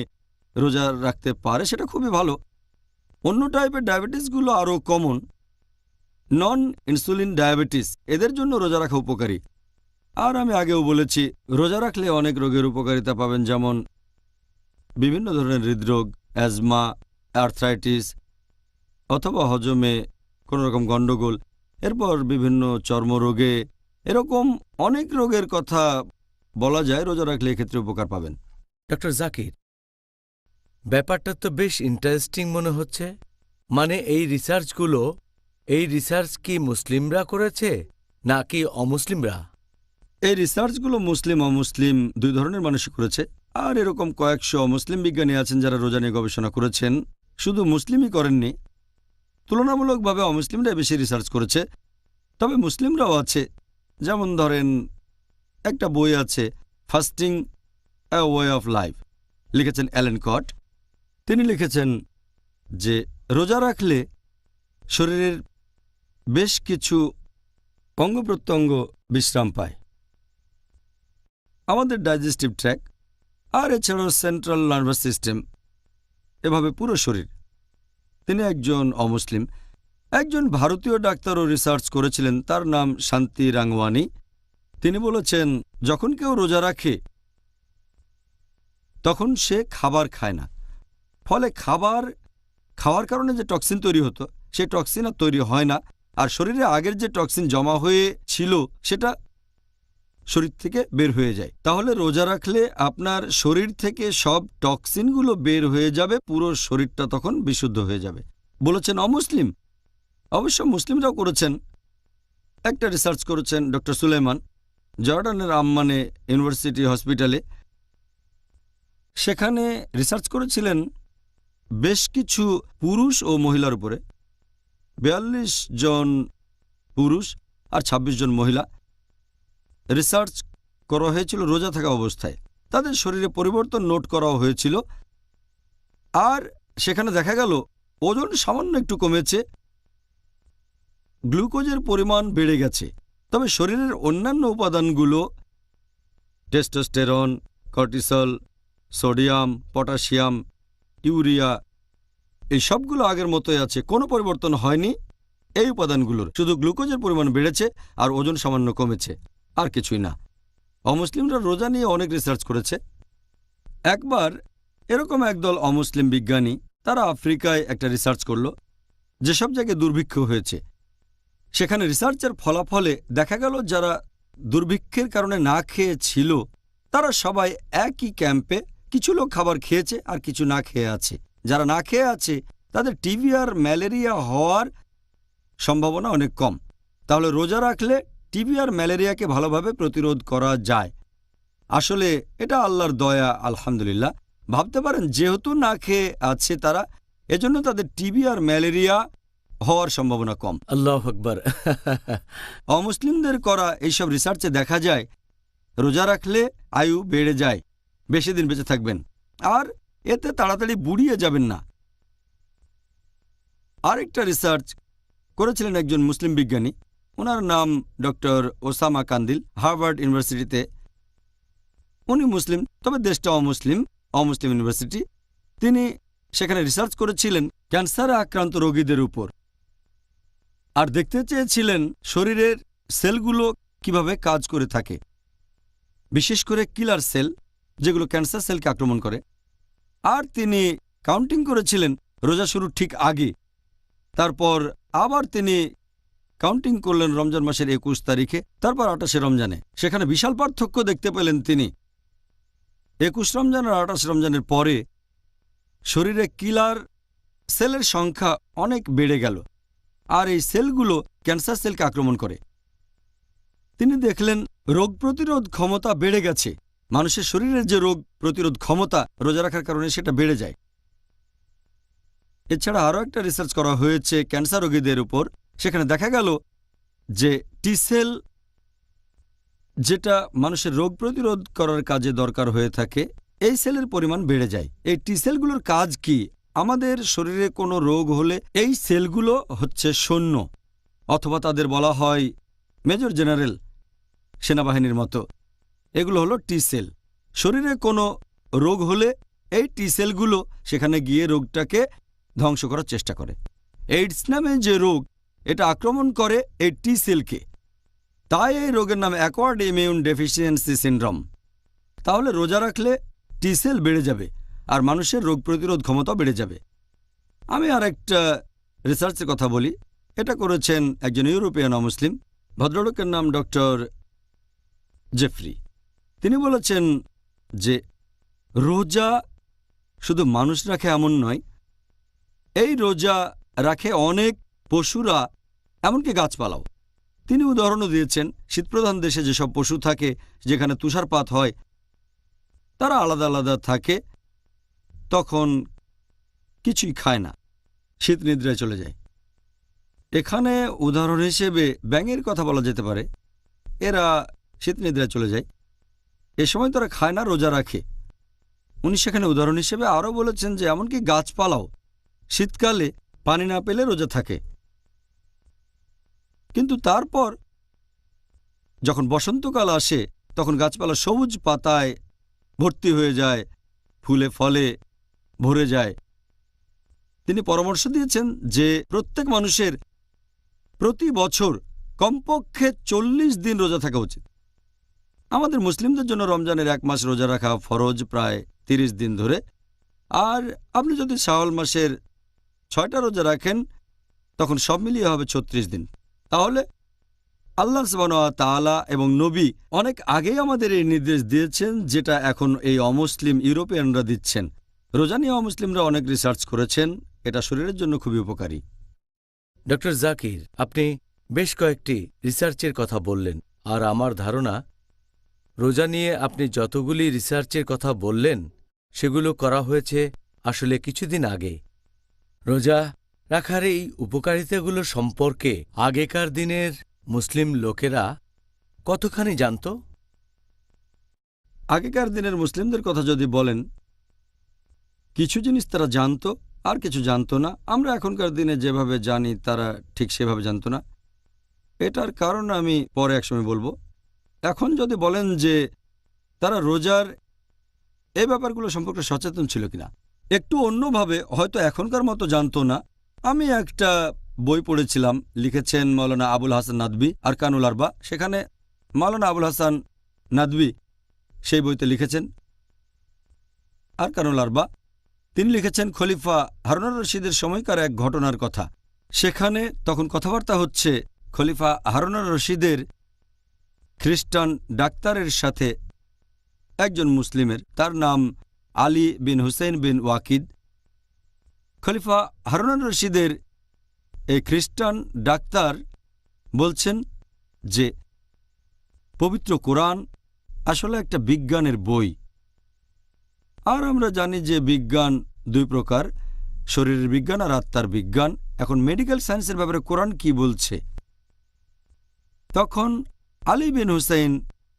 রোজা রাখতে পারে সেটা খুবই ভালো। অন্য টাইপের ডায়াবেটিসগুলো আরও কমন, নন ইনসুলিন ডায়াবেটিস, এদের জন্য রোজা রাখা উপকারী। আর আমি আগেও বলেছি, রোজা রাখলে অনেক রোগের উপকারিতা পাবেন, যেমন বিভিন্ন ধরনের হৃদরোগ, অ্যাজমা, আর্থ্রাইটিস অথবা হজমে কোনো রকম গণ্ডগোল, এরপর বিভিন্ন চর্মরোগে, এরকম অনেক রোগের কথা বলা যায়। রোজা রাখলে এক্ষেত্রে উপকার পাবেন। ডক্টর জাকির, ব্যাপারটা তো বেশ ইন্টারেস্টিং মনে হচ্ছে। মানে এই রিসার্চ কি মুসলিমরা করেছে নাকি অমুসলিমরা? এই রিসার্চগুলো মুসলিম অমুসলিম 2 ধরনের মানুষই করেছে। আর এরকম কয়েকশো অমুসলিম বিজ্ঞানী আছেন যারা রোজা নিয়ে গবেষণা করেছেন। শুধু মুসলিমই করেননি, তুলনামূলকভাবে অমুসলিমরা বেশি রিসার্চ করেছে। তবে মুসলিমরাও আছে, যেমন ধরেন একটা বই আছে fasting a way of life, লিখেছেন অ্যালেন কট। তিনি লিখেছেন যে রোজা রাখলে শরীরের বেশ কিছু অঙ্গ প্রত্যঙ্গ বিশ্রাম পায়, আমাদের ডাইজেস্টিভ ট্র্যাক্ট আর এছাড়াও সেন্ট্রাল নার্ভাস সিস্টেম, এভাবে পুরো শরীর। তিনি একজন অমুসলিম। একজন ভারতীয় ডাক্তারও রিসার্চ করেছিলেন, তার নাম শান্তি রাংওয়ানি। তিনি বলেছেন যখন কেউ রোজা রাখে তখন সে খাবার খায় না, ফলে খাওয়ার কারণে যে টক্সিন তৈরি হতো সেই টক্সিন আর তৈরি হয় না, আর শরীরে আগের যে টক্সিন জমা হয়ে ছিল সেটা শরীর থেকে বের হয়ে যায়। তাহলে রোজা রাখলে আপনার শরীর থেকে সব টক্সিনগুলো বের হয়ে যাবে, পুরো শরীরটা তখন বিশুদ্ধ হয়ে যাবে, বলেছেন অমুসলিম। অবশ্য মুসলিমরাও করেছেন। একটা রিসার্চ করেছেন ডক্টর সুলাইমান জর্ডানের আম্মানে ইউনিভার্সিটি হসপিটালে। সেখানে রিসার্চ করেছিলেন বেশ কিছু পুরুষ ও মহিলার উপরে। 42 জন পুরুষ আর 26 জন মহিলা রিসার্চ করা হয়েছিল রোজা থাকা অবস্থায়। তাদের শরীরে পরিবর্তন নোট করা হয়েছিল, আর সেখানে দেখা গেল ওজন সামান্য একটু কমেছে, গ্লুকোজের পরিমাণ বেড়ে গেছে। তবে শরীরের অন্যান্য উপাদানগুলো testosterone, cortisol, sodium, potassium, urea, এই সবগুলো আগের মতোই আছে, কোনো পরিবর্তন হয়নি এই উপাদানগুলোর। শুধু গ্লুকোজের পরিমাণ বেড়েছে আর ওজন সামান্য কমেছে, আর কিছুই না। অমুসলিমরা রোজা নিয়ে অনেক রিসার্চ করেছে। একবার এরকম একদল অমুসলিম বিজ্ঞানী তারা আফ্রিকায় একটা রিসার্চ করল, যেসব জায়গায় দুর্ভিক্ষ হয়েছে সেখানে রিসার্চের ফলাফলে দেখা গেল যারা দুর্ভিক্ষের কারণে না খেয়ে ছিল তারা সবাই একই ক্যাম্পে, কিছু লোক খাবার খেয়েছে আর কিছু না খেয়ে আছে। যারা না খেয়ে আছে তাদের টিবি আর ম্যালেরিয়া হওয়ার সম্ভাবনা অনেক কম। তাহলে রোজা রাখলে টিবি আর ম্যালেরিয়াকে ভালোভাবে প্রতিরোধ করা যায়। আসলে এটা আল্লাহর দয়া, আলহামদুলিল্লাহ। ভাবতে পারেন যেহেতু না খেয়ে আছে তারা, এজন্য তাদের টিবি আর ম্যালেরিয়া হওয়ার সম্ভাবনা কম। আল্লাহু আকবার। অমুসলিমদের করা এইসব রিসার্চে দেখা যায় রোজা রাখলে আয়ু বেড়ে যায়, বেশি দিন বেঁচে থাকবেন, আর এতে তাড়াতাড়ি বুড়িয়ে যাবেন না। আরেকটা রিসার্চ করেছিলেন একজন মুসলিম বিজ্ঞানী, ওনার নাম ডক্টর ওসামা কান্দিল, হার্ভার্ড ইউনিভার্সিটিতে। উনি মুসলিম, তবে দেশটা অমুসলিম ইউনিভার্সিটি। তিনি সেখানে রিসার্চ করেছিলেন ক্যান্সারে আক্রান্ত রোগীদের উপর, আর দেখতে চেয়েছিলেন শরীরের সেলগুলো কিভাবে কাজ করে থাকে, বিশেষ করে কিলার সেল যেগুলো ক্যান্সার সেলকে আক্রমণ করে। আর তিনি কাউন্টিং করেছিলেন রোজা শুরুর ঠিক আগে তারপর আবার তিনি কাউন্টিং করলেন রমজান মাসের ২১ তারিখে, তারপর ২৮শে রমজানে। সেখানে বিশাল পার্থক্য দেখতে পেলেন তিনি। ২১ রমজান আর ২৮ রমজানের পরে শরীরে কিলার সেলের সংখ্যা অনেক বেড়ে গেল, আর এই সেলগুলো ক্যান্সার সেলকে আক্রমণ করে। তিনি দেখলেন রোগ প্রতিরোধ ক্ষমতা বেড়ে গেছে। মানুষের শরীরের যে রোগ প্রতিরোধ ক্ষমতা রোজা রাখার কারণে সেটা বেড়ে যায়। এছাড়া আরও একটা রিসার্চ করা হয়েছে ক্যান্সার রোগীদের উপর। সেখানে দেখা গেল যে টি সেল, যেটা মানুষের রোগ প্রতিরোধ করার কাজে দরকার হয়ে থাকে, এই সেলের পরিমাণ বেড়ে যায়। এই টি সেলগুলোর কাজ কি? আমাদের শরীরে কোনো রোগ হলে এই সেলগুলো হচ্ছে সৈন্য, অথবা তাদের বলা হয় মেজর জেনারেল, সেনাবাহিনীর মতো। এগুলো হলো টি সেল। শরীরে কোনো রোগ হলে এই টি সেলগুলো সেখানে গিয়ে রোগটাকে ধ্বংস করার চেষ্টা করে। এইডস নামে যে রোগ, এটা আক্রমণ করে এই টি সেলকে, তাই এই রোগের নাম অ্যাকোয়ার্ড ইমিউন ডেফিসিয়েন্সি সিনড্রোম। তাহলে রোজা রাখলে টি সেল বেড়ে যাবে আর মানুষের রোগ প্রতিরোধ ক্ষমতা বেড়ে যাবে। আমি আর একটা রিসার্চের কথা বলি। এটা করেছেন একজন ইউরোপিয়ান অমুসলিম ভদ্রলোকের নাম ডক্টর জেফরি। তিনি বলেছেন যে রোজা শুধু মানুষ রাখে এমন নয়, এই রোজা রাখে অনেক পশুরা, এমনকি গাছপালাও। তিনি উদাহরণও দিয়েছেন শীতপ্রধান দেশে যেসব পশু থাকে, যেখানে তুষারপাত হয়, তারা আলাদা আলাদা থাকে, তখন কিছুই খায় না, শীত নিদ্রায় চলে যায়। এখানে উদাহরণ হিসেবে ব্যাঙের কথা বলা যেতে পারে। এরা শীত নিদ্রায় চলে যায়, এ সময় তারা খায় না, রোজা রাখে। উনি সেখানে উদাহরণ হিসেবে আরও বলেছেন যে এমনকি গাছপালাও শীতকালে পানি না পেলে রোজা থাকে। কিন্তু তারপর যখন বসন্তকাল আসে, তখন গাছপালা সবুজ পাতায় ভর্তি হয়ে যায়, ফুলে ফলে ভরে যায়। তিনি পরামর্শ দিয়েছেন যে প্রত্যেক মানুষের প্রতি বছর কমপক্ষে ৪০ দিন রোজা থাকা উচিত। আমাদের মুসলিমদের জন্য রমজানের ১ মাস রোজা রাখা ফরজ, প্রায় ৩০ দিন ধরে। আর আপনি যদি শাওয়াল মাসের ৬টা রোজা রাখেন, তখন সব মিলিয়ে হবে ৩৬ দিন। তাহলে আল্লাহ সুবহানাহু ওয়া তাআলা এবং নবী অনেক আগেই আমাদের এই নির্দেশ দিয়েছেন, যেটা এখন এই অমুসলিম ইউরোপিয়ানরা দিচ্ছেন। রোজা নিয়ে অমুসলিমরা অনেক রিসার্চ করেছেন, এটা শরীরের জন্য খুবই উপকারী। ডক্টর জাকির, আপনি বেশ কয়েকটি রিসার্চের কথা বললেন, আর আমার ধারণা রোজা নিয়ে আপনি যতগুলি রিসার্চের কথা বললেন সেগুলো করা হয়েছে আসলে কিছুদিন আগে। রোজা রাখার এই উপকারিতাগুলো সম্পর্কে আগেকার দিনের মুসলিম লোকেরা কতখানি জানত? আগেকার দিনের মুসলিমদের কথা যদি বলেন, কিছু জিনিস তারা জানত আর কিছু জানত না। আমরা এখনকার দিনে যেভাবে জানি তারা ঠিক সেভাবে জানত না। এটার কারণ আমি পরে একসময় বলবো। এখন যদি বলেন যে তারা রোজার এই ব্যাপারগুলো সম্পর্কে সচেতন ছিল কিনা, একটু অন্যভাবে হয়তো এখনকার মতো জানতো না। আমি একটা বই পড়েছিলাম, লিখেছেন মৌলানা আবুল হাসান নাদভী, আরকানুল আরবা। সেখানে মৌলানা আবুল হাসান নাদভী সেই বইতে লিখেছেন আরকানুল আরবা। তিনি লিখেছেন খলিফা হারুনুর রশিদের সময়কার এক ঘটনার কথা। সেখানে তখন কথাবার্তা হচ্ছে খলিফা হারুনুর রশিদের খ্রিস্টান ডাক্তারের সাথে একজন মুসলিমের, তার নাম আলী বিন হুসেইন বিন ওয়াকিদ। খলিফা হারুনুর রশিদের এই খ্রিস্টান ডাক্তার বলছেন যে পবিত্র কোরআন আসলে একটা বিজ্ঞানের বই। আর আমরা জানি যে বিজ্ঞান দুই প্রকার, শরীরের বিজ্ঞান আর আত্মার বিজ্ঞান। এখন মেডিকেল সায়েন্সের ব্যাপারে কোরআন কি বলছে? তখন আলী বিন হুসেইন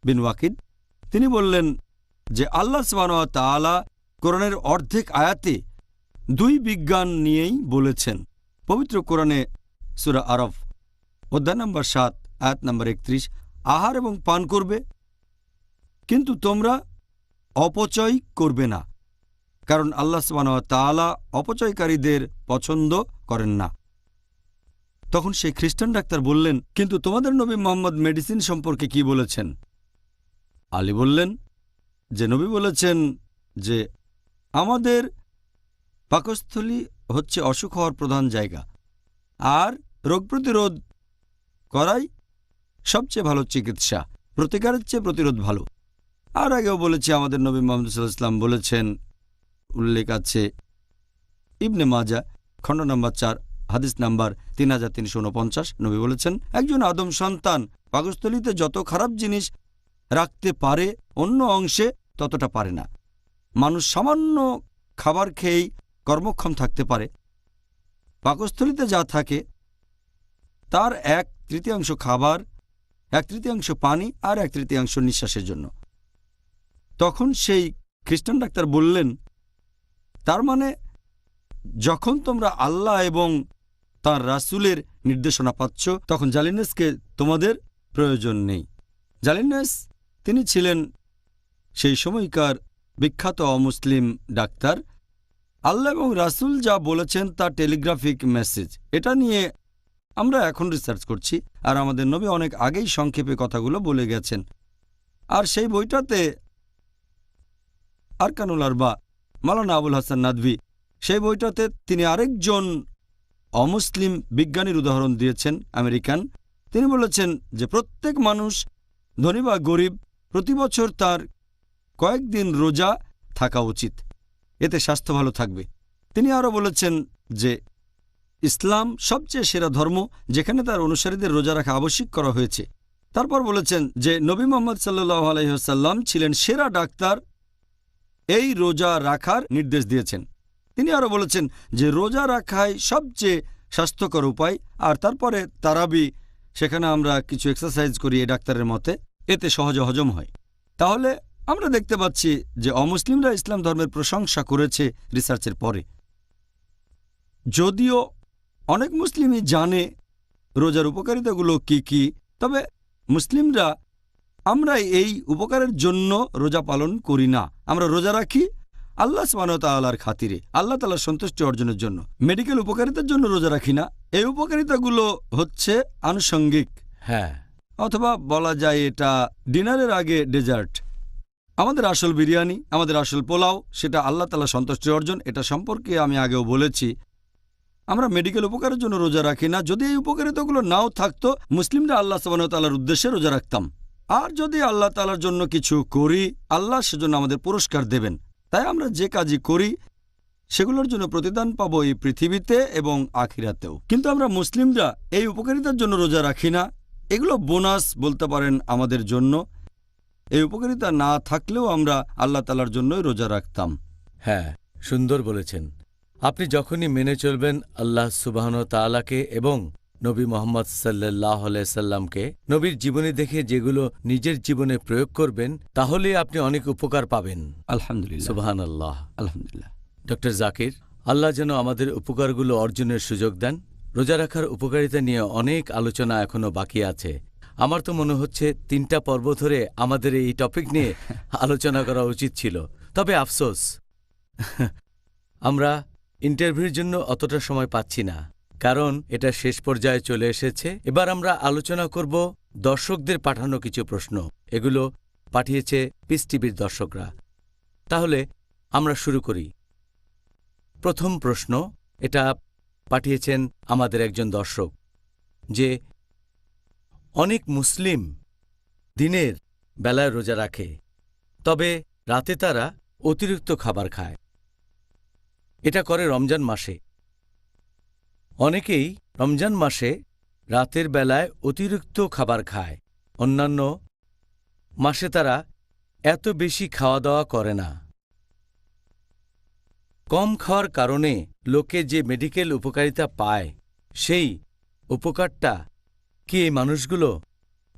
বিন ওয়াকিদ তিনি বললেন যে আল্লাহ সুবহানাহু ওয়া তাআলা কোরআনের অর্ধেক আয়াতে দুই বিজ্ঞান নিয়েই বলেছেন। পবিত্র কোরআনে সূরা আরফ অধ্যায় নম্বর ৭ আয়াত নম্বর ৩১, আহার এবং পান করবে, কিন্তু তোমরা অপচয় করবে না, কারণ আল্লাহ সুবহানাহু ওয়া তাআলা অপচয়কারীদের পছন্দ করেন না। তখন সেই খ্রিস্টান ডাক্তার বললেন, কিন্তু তোমাদের নবী মুহাম্মদ মেডিসিন সম্পর্কে কি বলেছেন? আলী বললেন যে নবী বলেছেন যে আমাদের পাকস্থলী হচ্ছে অসুখ হওয়ার প্রধান জায়গা। আর রোগ প্রতিরোধ করাই সবচেয়ে ভালো চিকিৎসা। প্রতিকারের চেয়ে প্রতিরোধ ভালো। আর আগেও বলেছি, আমাদের নবী মুহাম্মদ সাল্লাল্লাহু আলাইহি ওয়াসাল্লাম বলেছেন, উল্লেখ আছে ইবনে মাজা খণ্ড নম্বর 4 হাদিস নাম্বার 3349। নবী বলেছেন, একজন আদম সন্তান পাকস্থলীতে যত খারাপ জিনিস রাখতে পারে অন্য অংশে ততটা পারে না। মানুষ সামান্য খাবার খেয়েই কর্মক্ষম থাকতে পারে। পাকস্থলীতে যা থাকে তার 1/3 খাবার, 1/3 পানি আর 1/3 নিঃশ্বাসের জন্য। তখন সেই খ্রিস্টান ডাক্তার বললেন, তার মানে যখন তোমরা আল্লাহ এবং তাঁর রাসূলের নির্দেশনা পাচ্ছ তখন জালিনেসকে তোমাদের প্রয়োজন নেই। জালিনেস তিনি ছিলেন সেই সময়কার বিখ্যাত অমুসলিম ডাক্তার। আল্লাহ এবং রাসূল যা বলেছেন তা টেলিগ্রাফিক মেসেজ। এটা নিয়ে আমরা এখন রিসার্চ করছি, আর আমাদের নবী অনেক আগেই সংক্ষেপে কথাগুলো বলে গেছেন। আর সেই বইটাতে আরকানুল আরবা মাওলানা আবুল হাসান নাদভী, সেই বইটাতে তিনি আরেকজন অমুসলিম বিজ্ঞানীর উদাহরণ দিয়েছেন, আমেরিকান। তিনি বলেছেন যে প্রত্যেক মানুষ, ধনী বা গরিব, প্রতি বছর তার কয়েকদিন রোজা থাকা উচিত, এতে স্বাস্থ্য ভালো থাকবে। তিনি আরও বলেছেন যে ইসলাম সবচেয়ে সেরা ধর্ম, যেখানে তার অনুসারীদের রোজা রাখা আবশ্যিক করা হয়েছে। তারপর বলেছেন যে নবী মুহাম্মদ সাল্লাল্লাহু আলাইহি ওয়াসাল্লাম ছিলেন সেরা ডাক্তার, এই রোজা রাখার নির্দেশ দিয়েছেন। তিনি আরও বলেছেন যে রোজা রাখাই সবচেয়ে স্বাস্থ্যকর উপায়। আর তারপরে তারাবি, সেখানে আমরা কিছু এক্সারসাইজ করি এই ডাক্তারের মতে, এতে সহজে হজম হয়। তাহলে আমরা দেখতে পাচ্ছি যে অমুসলিমরা ইসলাম ধর্মের প্রশংসা করেছে রিসার্চের পরে। যদিও অনেক মুসলিমই জানে রোজার উপকারিতাগুলো কি কি, তবে মুসলিমরা আমরা এই উপকারের জন্য রোজা পালন করি না। আমরা রোজা রাখি আল্লাহ সুবহানাহু ওয়া তাআলার খাতিরে, আল্লাহ তাআলার সন্তুষ্টি অর্জনের জন্য। মেডিকেল উপকারিতার জন্য রোজা রাখি না। এই উপকারিতাগুলো হচ্ছে আনুষঙ্গিক, হ্যাঁ, অথবা বলা যায় এটা ডিনারের আগে ডেজার্ট। আমাদের আসল বিরিয়ানি, আমাদের আসল পোলাও, সেটা আল্লাহ তাআলার সন্তুষ্টি অর্জন। এটা সম্পর্কে আমি আগেও বলেছি। আমরা মেডিকেল উপকারের জন্য রোজা রাখি না। যদি এই উপকারিতাগুলো নাও থাকতো, মুসলিমরা আল্লাহ সুবহানাহু ওয়া তাআলার উদ্দেশ্যে রোজা রাখতাম। আর যদি আল্লাহ তাআলার জন্য কিছু করি, আল্লাহ সেজন্য আমাদের পুরস্কার দেবেন। তাই আমরা যে কাজই করি সেগুলোর জন্য প্রতিদান পাবো এই পৃথিবীতে এবং আখিরাতেও। কিন্তু আমরা মুসলিমরা এই উপকারিতার জন্য রোজা রাখি না। এগুলো বোনাস বলতে পারেন আমাদের জন্য। এই উপকারিতা না থাকলেও আমরা আল্লাহ তাআলার জন্যই রোজা রাখতাম। হ্যাঁ, সুন্দর বলেছেন। আপনি যখনই মেনে চলবেন আল্লাহ সুবহানাহু ওয়া তাআলাকে এবং নবী মুহাম্মদ সাল্লাল্লাহু আলাইহি সাল্লামকে, নবীর জীবনী দেখে যেগুলো নিজের জীবনে প্রয়োগ করবেন, তাহলেই আপনি অনেক উপকার পাবেন। আলহামদুলিল্লাহ, সুবহানাল্লাহ। আলহামদুলিল্লাহ। ডক্টর জাকির, আল্লাহ যেন আমাদের উপকারগুলো অর্জনের সুযোগ দেন। রোজা রাখার উপকারিতা নিয়ে অনেক আলোচনা এখনো বাকি আছে। আমার তো মনে হচ্ছে 3টা পর্ব ধরে আমাদের এই টপিক নিয়ে আলোচনা করা উচিত ছিল। তবে আফসোস, আমরা ইন্টারভিউর জন্য অতটা সময় পাচ্ছি না, কারণ এটা শেষ পর্যায়ে চলে এসেছে। এবার আমরা আলোচনা করব দর্শকদের পাঠানো কিছু প্রশ্ন। এগুলো পাঠিয়েছে পিস টিভির দর্শকরা। তাহলে আমরা শুরু করি। প্রথম প্রশ্ন, এটা পাঠিয়েছেন আমাদের একজন দর্শক, যে অনেক মুসলিম দিনের বেলায় রোজা রাখে, তবে রাতে তারা অতিরিক্ত খাবার খায়। এটা করে রমজান মাসে। অনেকেই রমজান মাসে রাতের বেলায় অতিরিক্ত খাবার খায়। অন্যান্য মাসে তারা এত বেশি খাওয়া দাওয়া করে না। কম খাওয়ার কারণে লোকে যে মেডিকেল উপকারিতা পায়, সেই উপকারটা কি এই মানুষগুলো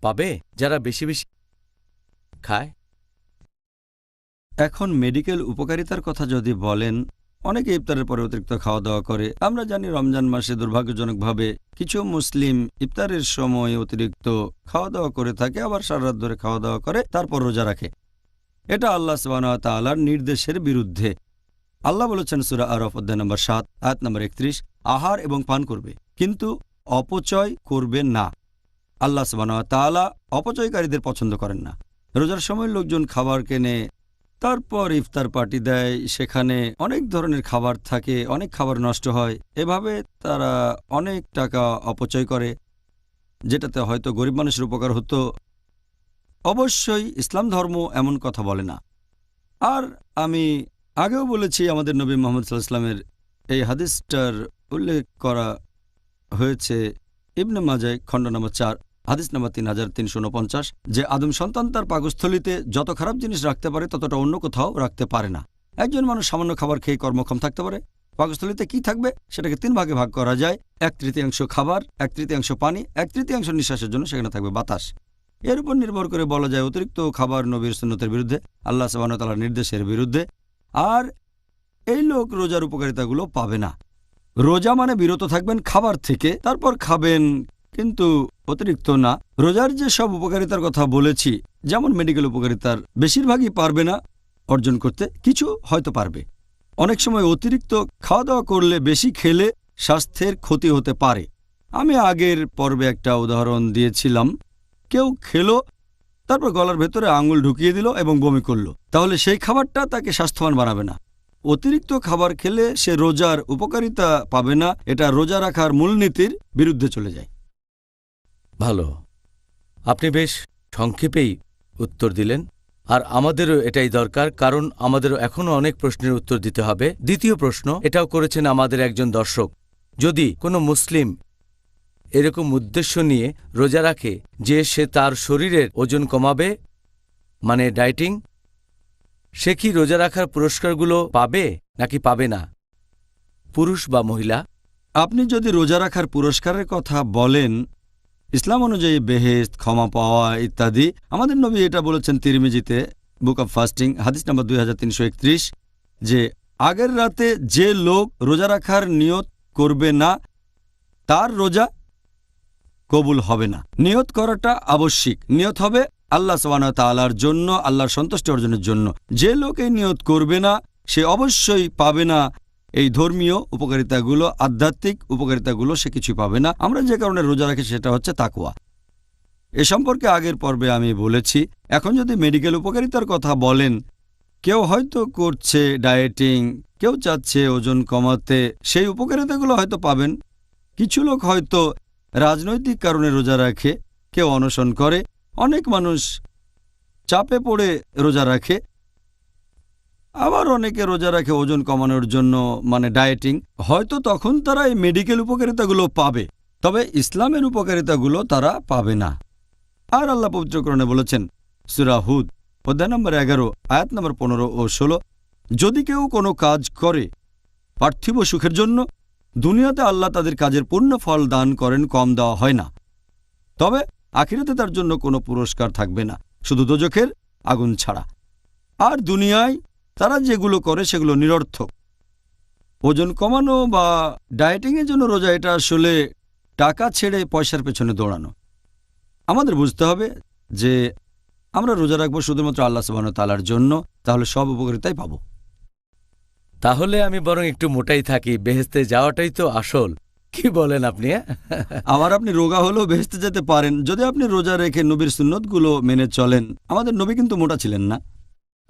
পাবে যারা বেশি বেশি খায়? এখন মেডিকেল উপকারিতার কথা যদি বলেন, অনেকে ইফতারের পরে অতিরিক্ত খাওয়া দাওয়া করে। আমরা জানি রমজান মাসে দুর্ভাগ্যজনকভাবে কিছু মুসলিম ইফতারের সময় অতিরিক্ত খাওয়া দাওয়া করে থাকে, আবার সারা রাত ধরে খাওয়া দাওয়া করে, তারপর রোজা রাখে। এটা আল্লাহ সুবহানাহু ওয়া তাআলার নির্দেশের বিরুদ্ধে। আল্লাহ বলেছেন সূরা আরাফ অধ্যায় নম্বর 7 আয়াত নম্বর 31, আহার এবং পান করবে, কিন্তু অপচয় করবে না। আল্লাহ সুবহানাহু ওয়া তাআলা অপচয়কারীদের পছন্দ করেন না। রোজার সময় লোকজন খাবার কেনে, তারপর ইফতার পার্টি দেয়, সেখানে অনেক ধরনের খাবার থাকে, অনেক খাবার নষ্ট হয়। এভাবে তারা অনেক টাকা অপচয় করে, যেটাতে হয়তো গরিব মানুষের উপকার হতো। অবশ্যই ইসলাম ধর্ম এমন কথা বলে না। আর আমি আগেও বলেছি, আমাদের নবী মুহাম্মদ সাল্লাল্লাহু আলাইহি ওয়াসাল্লামের এই হাদিসটার উল্লেখ করা হয়েছে ইবনে মাজাহ খণ্ড নম্বর 4 হাদিস নম্বর 3349, যে আদম সন্তান তার পাকস্থলিতে যত খারাপ জিনিস রাখতে পারে ততটা অন্য কোথাও রাখতে পারে না। একজন মানুষ সামান্য খাবার খেয়ে কর্মক্ষম থাকতে পারে, পাকস্থলিতে কি থাকবে সেটাকে 3 ভাগে ভাগ করা যায়। 1/3 খাবার, 1/3 পানি, 1/3 নিঃশ্বাসের জন্য সেখানে থাকবে বাতাস। এর উপর নির্ভর করে বলা যায় অতিরিক্ত খাবার নবীর সুন্নতের বিরুদ্ধে, আল্লাহ সুবহানাহু ওয়া তাআলার নির্দেশের বিরুদ্ধে। আর এই লোক রোজার উপকারিতাগুলো পাবে না। রোজা মানে বিরত থাকবেন খাবার থেকে, তারপর খাবেন, কিন্তু অতিরিক্ত না। রোজার যে সব উপকারিতার কথা বলেছি, যেমন মেডিকেল উপকারিতার বেশিরভাগই পারবে না অর্জন করতে, কিছু হয়তো পারবে। অনেক সময় অতিরিক্ত খাওয়া দাওয়া করলে, বেশি খেলে স্বাস্থ্যের ক্ষতি হতে পারে। আমি আগের পর্বে একটা উদাহরণ দিয়েছিলাম, কেউ খেলো, তারপর গলার ভেতরে আঙুল ঢুকিয়ে দিল এবং বমি করলো, তাহলে সেই খাবারটা তাকে স্বাস্থ্যবান বানাবে না। অতিরিক্ত খাবার খেলে সে রোজার উপকারিতা পাবে না, এটা রোজা রাখার মূলনীতির বিরুদ্ধে চলে যায়। ভালো, আপনি বেশ সংক্ষেপেই উত্তর দিলেন, আর আমাদেরও এটাই দরকার, কারণ আমাদেরও এখনও অনেক প্রশ্নের উত্তর দিতে হবে। দ্বিতীয় প্রশ্ন, এটাও করেছেন আমাদের একজন দর্শক, যদি কোনো মুসলিম এরকম উদ্দেশ্য নিয়ে রোজা রাখে যে সে তার শরীরের ওজন কমাবে, মানে ডায়েটিং, সে কি রোজা রাখার পুরস্কারগুলো পাবে নাকি পাবে না, পুরুষ বা মহিলা? আপনি যদি রোজা রাখার পুরস্কারের কথা বলেন, ইসলাম অনুযায়ী বেহেশত, ক্ষমা পাওয়া ইত্যাদি, আমাদের নবী এটা বলেছেন তিরমিজিতে, বুক অব ফাস্টিং, হাদিস নম্বর 2331, যে আগের রাতে যে লোক রোজা রাখার নিয়ত করবে না তার রোজা কবুল হবে না। নিয়ত করাটা আবশ্যিক। নিয়ত হবে আল্লাহ সুবহানাহু ওয়া তাআলার জন্য, আল্লাহর সন্তুষ্টি অর্জনের জন্য। যে লোক এই নিয়ত করবে না সে অবশ্যই পাবে না এই ধর্মীয় উপকারিতাগুলো, আধ্যাত্মিক উপকারিতাগুলো সে কিছু পাবে না। আমরা যে কারণে রোজা রাখি সেটা হচ্ছে তাকওয়া। এ সম্পর্কে আগের পর্বে আমি বলেছি। এখন যদি মেডিকেল উপকারিতার কথা বলেন, কেউ হয়তো করছে ডায়েটিং, কেউ চাচ্ছে ওজন কমাতে, সেই উপকারিতাগুলো হয়তো পাবেন। কিছু লোক হয়তো রাজনৈতিক কারণে রোজা রাখে, কেউ অনশন করে, অনেক মানুষ চাপে পড়ে রোজা রাখে, আবার অনেকে রোজা রাখে ওজন কমানোর জন্য, মানে ডায়েটিং। হয়তো তখন তারা এই মেডিকেল উপকারিতাগুলো পাবে, তবে ইসলামের উপকারিতাগুলো তারা পাবে না। আর আল্লাহ পবিত্র কোরআনে বলেছেন, সূরা হুদ অধ্যায় নম্বর 11 আয়াত নম্বর 15 ও 16, যদি কেউ কোনো কাজ করে পার্থিব সুখের জন্য, দুনিয়াতে আল্লাহ তাদের কাজের পূর্ণ ফল দান করেন, কম দেওয়া হয় না। তবে আখিরাতে তার জন্য কোনো পুরস্কার থাকবে না, শুধু দোজখের আগুন ছাড়া। আর দুনিয়ায় তারা যেগুলো করে সেগুলো নিরর্থক। ওজন কমানো বা ডায়েটিংয়ের জন্য রোজা, এটা আসলে টাকা ছেড়ে পয়সার পেছনে দৌড়ানো। আমাদের বুঝতে হবে যে আমরা রোজা রাখবো শুধুমাত্র আল্লাহ সুবহানাহু ওয়া তাআলার জন্য, তাহলে সব উপকারিতাই পাবো। তাহলে আমি বরং একটু মোটাই থাকি, বেহেশতে যাওয়াটাই তো আসল। কি বলেন আপনি? আবার আপনি রোগা হলেও বেহেশতে যেতে পারেন যদি আপনি রোজা রেখে নবীর সুন্নতগুলো মেনে চলেন। আমাদের নবী কিন্তু মোটা ছিলেন না।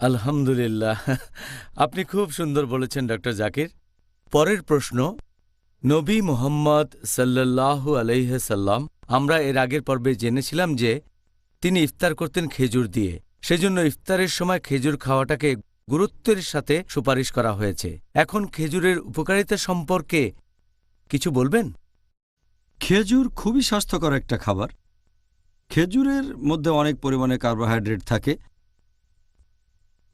আলহামদুলিল্লাহ, আপনি খুব সুন্দর বলেছেন ডক্টর জাকির। পরের প্রশ্ন, নবী মুহাম্মদ সাল্লাল্লাহু আলাইহি সাল্লাম, আমরা এর আগের পর্বে জেনেছিলাম যে তিনি ইফতার করতেন খেজুর দিয়ে, সেজন্য ইফতারের সময় খেজুর খাওয়াটাকে গুরুত্বের সাথে সুপারিশ করা হয়েছে। এখন খেজুরের উপকারিতা সম্পর্কে কিছু বলবেন? খেজুর খুবই স্বাস্থ্যকর একটা খাবার। খেজুরের মধ্যে অনেক পরিমাণে কার্বোহাইড্রেট থাকে,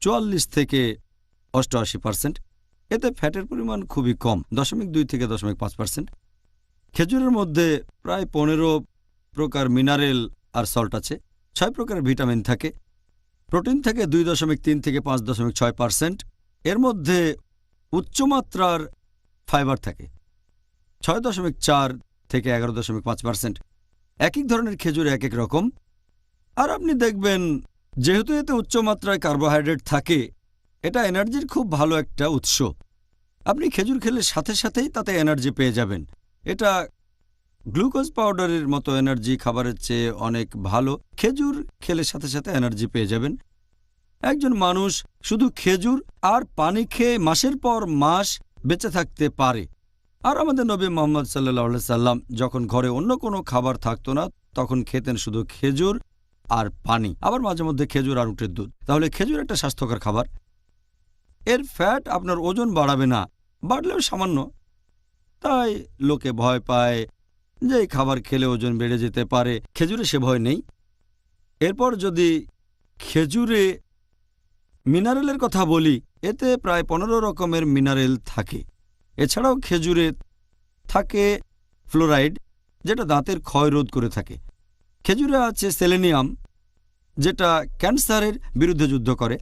44 থেকে 88%। এতে ফ্যাটের পরিমাণ খুবই কম, 0.2 থেকে 0.5%। খেজুরের মধ্যে প্রায় 15 প্রকার মিনারেল আর সল্ট আছে, 6 প্রকারের ভিটামিন থাকে, প্রোটিন থাকে 2.3 থেকে 5.6%। এর মধ্যে উচ্চমাত্রার ফাইবার থাকে 6.4 থেকে 11.5%। এক এক ধরনের খেজুর এক এক রকম। আর আপনি দেখবেন, যেহেতু এতে উচ্চমাত্রায় কার্বোহাইড্রেট থাকে, এটা এনার্জির খুব ভালো একটা উৎস। আপনি খেজুর খেলে সাথে সাথেই তাতে এনার্জি পেয়ে যাবেন। এটা গ্লুকোজ পাউডারের মতো এনার্জি খাবারের চেয়ে অনেক ভালো। খেজুর খেলে সাথে সাথে এনার্জি পেয়ে যাবেন। একজন মানুষ শুধু খেজুর আর পানি খেয়ে মাসের পর মাস বেঁচে থাকতে পারে। আর আমাদের নবী মুহাম্মদ সাল্লাল্লাহু আলাইহি সাল্লাম যখন ঘরে অন্য কোনো খাবার থাকতো না তখন খেতেন শুধু খেজুর আর পানি, আবার মাঝে মধ্যে খেজুর আর উটের দুধ। তাহলে খেজুর একটা স্বাস্থ্যকর খাবার। এর ফ্যাট আপনার ওজন বাড়াবে না, বাড়লেও সামান্য। তাই লোকে ভয় পায় যে এই খাবার খেলে ওজন বেড়ে যেতে পারে। খেজুরে সে ভয় নেই। এরপর যদি খেজুরে মিনারেলের কথা বলি, এতে প্রায় 15 রকমের মিনারেল থাকে। এছাড়াও খেজুরে থাকে ফ্লোরাইড, যেটা দাঁতের ক্ষয় রোধ করে থাকে। খেজুরে আছে সেলেনিয়াম, যেটা ক্যান্সারের বিরুদ্ধে যুদ্ধ করে।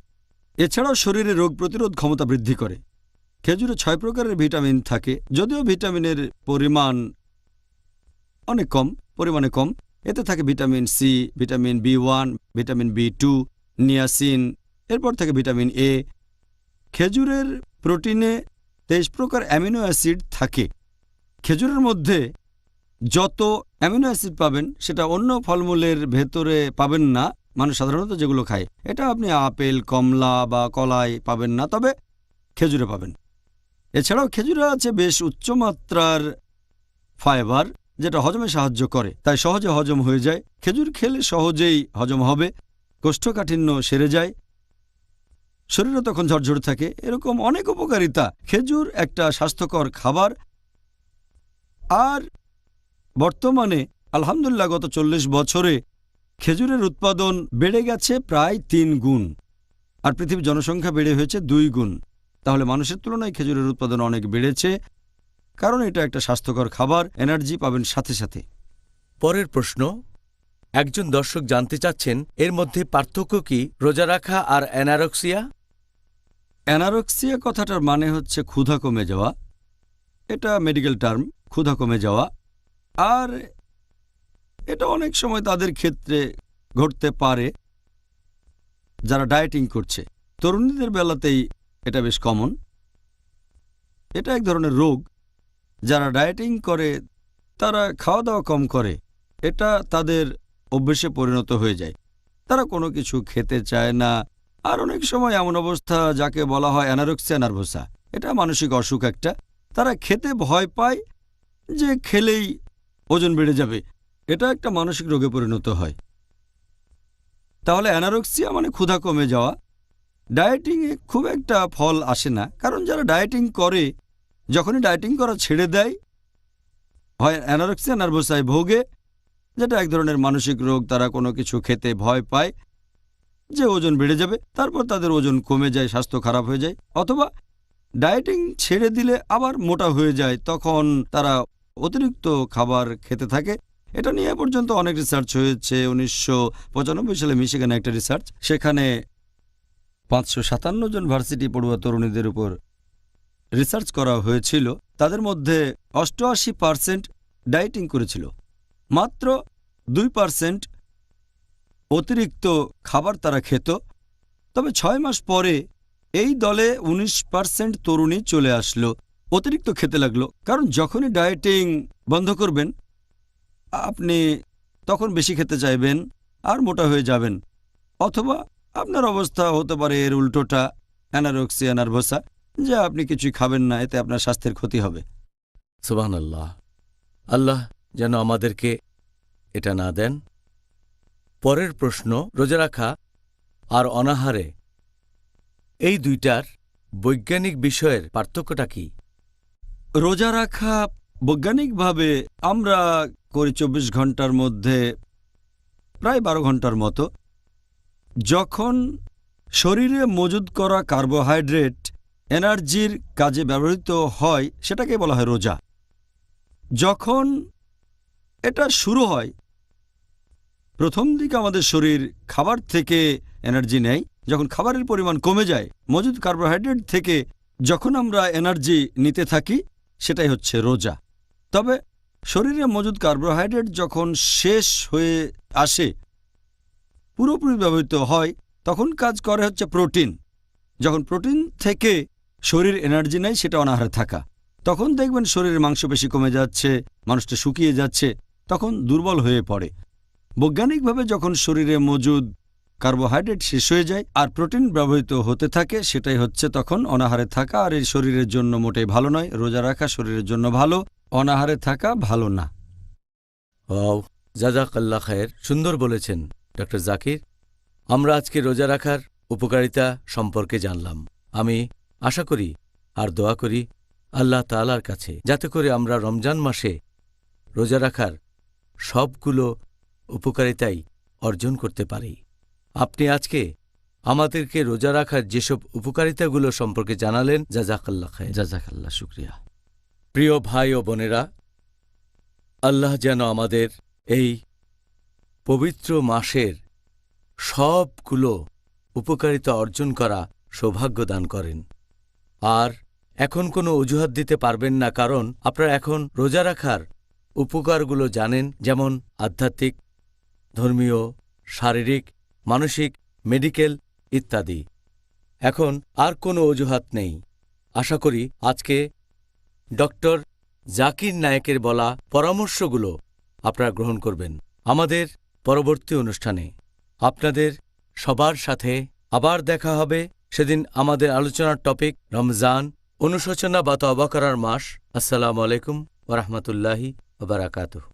এছাড়াও শরীরে রোগ প্রতিরোধ ক্ষমতা বৃদ্ধি করে। খেজুরে 6 প্রকারের ভিটামিন থাকে, যদিও ভিটামিনের পরিমাণ অনেক কম, পরিমাণে কম। এতে থাকে ভিটামিন সি, ভিটামিন বি1, ভিটামিন বি2, নিয়াসিন, এরপর থাকে ভিটামিন এ। খেজুরের প্রোটিনে 23 প্রকার অ্যামিনো অ্যাসিড থাকে। খেজুরের মধ্যে যত অ্যামিনো অ্যাসিড পাবেন সেটা অন্য ফলমূলের ভেতরে পাবেন না, মানুষ সাধারণত যেগুলো খায়। এটা আপনি আপেল, কমলা বা কলায় পাবেন না, তবে খেজুরে পাবেন। এছাড়াও খেজুরে আছে বেশ উচ্চমাত্রার ফাইবার, যেটা হজমে সাহায্য করে, তাই সহজে হজম হয়ে যায়। খেজুর খেলে সহজেই হজম হবে, কোষ্ঠকাঠিন্য সেরে যায়, শরীরও তখন ঝরঝরে থাকে। এরকম অনেক উপকারিতা। খেজুর একটা স্বাস্থ্যকর খাবার। আর বর্তমানে আলহামদুলিল্লাহ গত 40 বছরে খেজুরের উৎপাদন বেড়ে গেছে প্রায় 3 গুণ, আর পৃথিবীর জনসংখ্যা বেড়ে হয়েছে 2 গুণ। তাহলে মানুষের তুলনায় খেজুরের উৎপাদন অনেক বেড়েছে, কারণ এটা একটা স্বাস্থ্যকর খাবার। এনার্জি পাবেন সাথে সাথে। পরের প্রশ্ন, একজন দর্শক জানতে চাচ্ছেন এর মধ্যে পার্থক্য কি রোজা রাখা আর অ্যানারক্সিয়া? অ্যানারক্সিয়া কথাটার মানে হচ্ছে ক্ষুধা কমে যাওয়া। এটা মেডিকেল টার্ম, ক্ষুধা কমে যাওয়া। আর এটা অনেক সময় তাদের ক্ষেত্রে ঘটতে পারে যারা ডায়েটিং করছে। তরুণীদের বেলাতেই এটা বেশ কমন। এটা এক ধরনের রোগ। যারা ডায়েটিং করে তারা খাওয়া দাওয়া কম করে, এটা তাদের অভ্যেসে পরিণত হয়ে যায়। তারা কোনো কিছু খেতে চায় না। আর অনেক সময় এমন অবস্থা যাকে বলা হয় অ্যানারক্সিয়া নার্ভোসা, এটা মানসিক অসুখ একটা। তারা খেতে ভয় পায় যে খেলেই ওজন বেড়ে যাবে, এটা একটা মানসিক রোগে পরিণত হয়। তাহলে অ্যানারক্সিয়া মানে ক্ষুধা কমে যাওয়া। ডায়েটিংয়ে খুব একটা ফল আসে না, কারণ যারা ডায়েটিং করে যখনই ডায়েটিং করা ছেড়ে দেয় হয় অ্যানারক্সিয়া নার্ভোসায় ভোগে, যেটা এক ধরনের মানসিক রোগ। তারা কোনো কিছু খেতে ভয় পায় যে ওজন বেড়ে যাবে, তারপর তাদের ওজন কমে যায়, স্বাস্থ্য খারাপ হয়ে যায়। অথবা ডায়েটিং ছেড়ে দিলে আবার মোটা হয়ে যায়, তখন তারা অতিরিক্ত খাবার খেতে থাকে। এটা নিয়ে পর্যন্ত অনেক রিসার্চ হয়েছে। 1995 সালে মিশিগানে একটা রিসার্চ, সেখানে 557 জন ভার্সিটি পড়ুয়া তরুণীদের উপর রিসার্চ করা হয়েছিল। তাদের মধ্যে 88% ডায়েটিং করেছিল, মাত্র 2% অতিরিক্ত খাবার তারা খেত। তবে 6 মাস পরে এই দলে 19% তরুণী চলে আসলো, অতিরিক্ত খেতে লাগলো। কারণ যখনই ডায়েটিং বন্ধ করবেন আপনি তখন বেশি খেতে চাইবেন আর মোটা হয়ে যাবেন। অথবা আপনার অবস্থা হতে পারে এর উল্টোটা, অ্যানারক্সিয়া নার্ভোসা, যে আপনি কিছুই খাবেন না, এতে আপনার স্বাস্থ্যের ক্ষতি হবে। সুবহানাল্লাহ। আল্লাহ যেন আমাদেরকে এটা না দেন। পরের প্রশ্ন, রোজা রাখা আর অনাহারে এই দুইটার বৈজ্ঞানিক বিষয়ের পার্থক্যটা কি? রোজা রাখা বৈজ্ঞানিকভাবে আমরা করি 24 ঘন্টার মধ্যে প্রায় 12 ঘন্টার মতো। যখন শরীরে মজুদ করা কার্বোহাইড্রেট এনার্জির কাজে ব্যবহৃত হয় সেটাকে বলা হয় রোজা। যখন এটা শুরু হয় প্রথম দিকে আমাদের শরীর খাবার থেকে এনার্জি নেয়। যখন খাবারের পরিমাণ কমে যায় মজুদ কার্বোহাইড্রেট থেকে, যখন আমরা এনার্জি নিতে থাকি, সেটাই হচ্ছে রোজা। তবে শরীরে মজুদ কার্বোহাইড্রেট যখন শেষ হয়ে আসে, পুরোপুরি ব্যবহৃত হয়, তখন কাজ করে হচ্ছে প্রোটিন। যখন প্রোটিন থেকে শরীর এনার্জি নেয়, সেটা অনাহারে থাকা। তখন দেখবেন শরীরের মাংসপেশি কমে যাচ্ছে, মানুষটা শুকিয়ে যাচ্ছে, তখন দুর্বল হয়ে পড়ে। বৈজ্ঞানিকভাবে যখন শরীরে মজুদ কার্বোহাইড্রেট শেষ হয়ে যায় আর প্রোটিন ব্যবহৃত হতে থাকে, সেটাই হচ্ছে তখন অনাহারে থাকা। আর এই শরীরের জন্য মোটেই ভালো নয়। রোজা রাখা শরীরের জন্য ভালো, অনাহারে থাকা ভালো না। ওয়াও, জাযাকাল্লাহ খায়ের। সুন্দর বলেছেন ডক্টর জাকির। আমরা আজকে রোজা রাখার উপকারিতা সম্পর্কে জানলাম। আমি আশা করি আর দোয়া করি আল্লাহ তাআলার কাছে যাতে করে আমরা রমজান মাসে রোজা রাখার সবগুলো উপকারিতাই অর্জন করতে পারি। আপনি আজকে আমাদেরকে রোজা রাখার যেসব উপকারিতাগুলো সম্পর্কে জানালেন, জাযাকাল্লাহ খায়ের। জাযাকাল্লাহ, শুকরিয়া। প্রিয় ভাই ও বোনেরা, আল্লাহ যেন আমাদের এই পবিত্র মাসের সবগুলো উপকারিতা অর্জন করা সৌভাগ্য দান করেন। আর এখন কোনো অজুহাত দিতে পারবেন না, কারণ আপনারা এখন রোজা রাখার উপকারগুলো জানেন, যেমন আধ্যাত্মিক, ধর্মীয়, শারীরিক, মানসিক, মেডিকেল ইত্যাদি। এখন আর কোনো অজুহাত নেই। আশা করি আজকে ডক্টর জাকির নায়েকের বলা পরামর্শগুলো আপনারা গ্রহণ করবেন। আমাদের পরবর্তী অনুষ্ঠানে আপনাদের সবার সাথে আবার দেখা হবে। সেদিন আমাদের আলোচনার টপিক রমজান, অনুশোচনা বা তওবা করার মাস। আসসালামু আলাইকুম ওয়া রাহমাতুল্লাহি ওয়া বারাকাতুহু।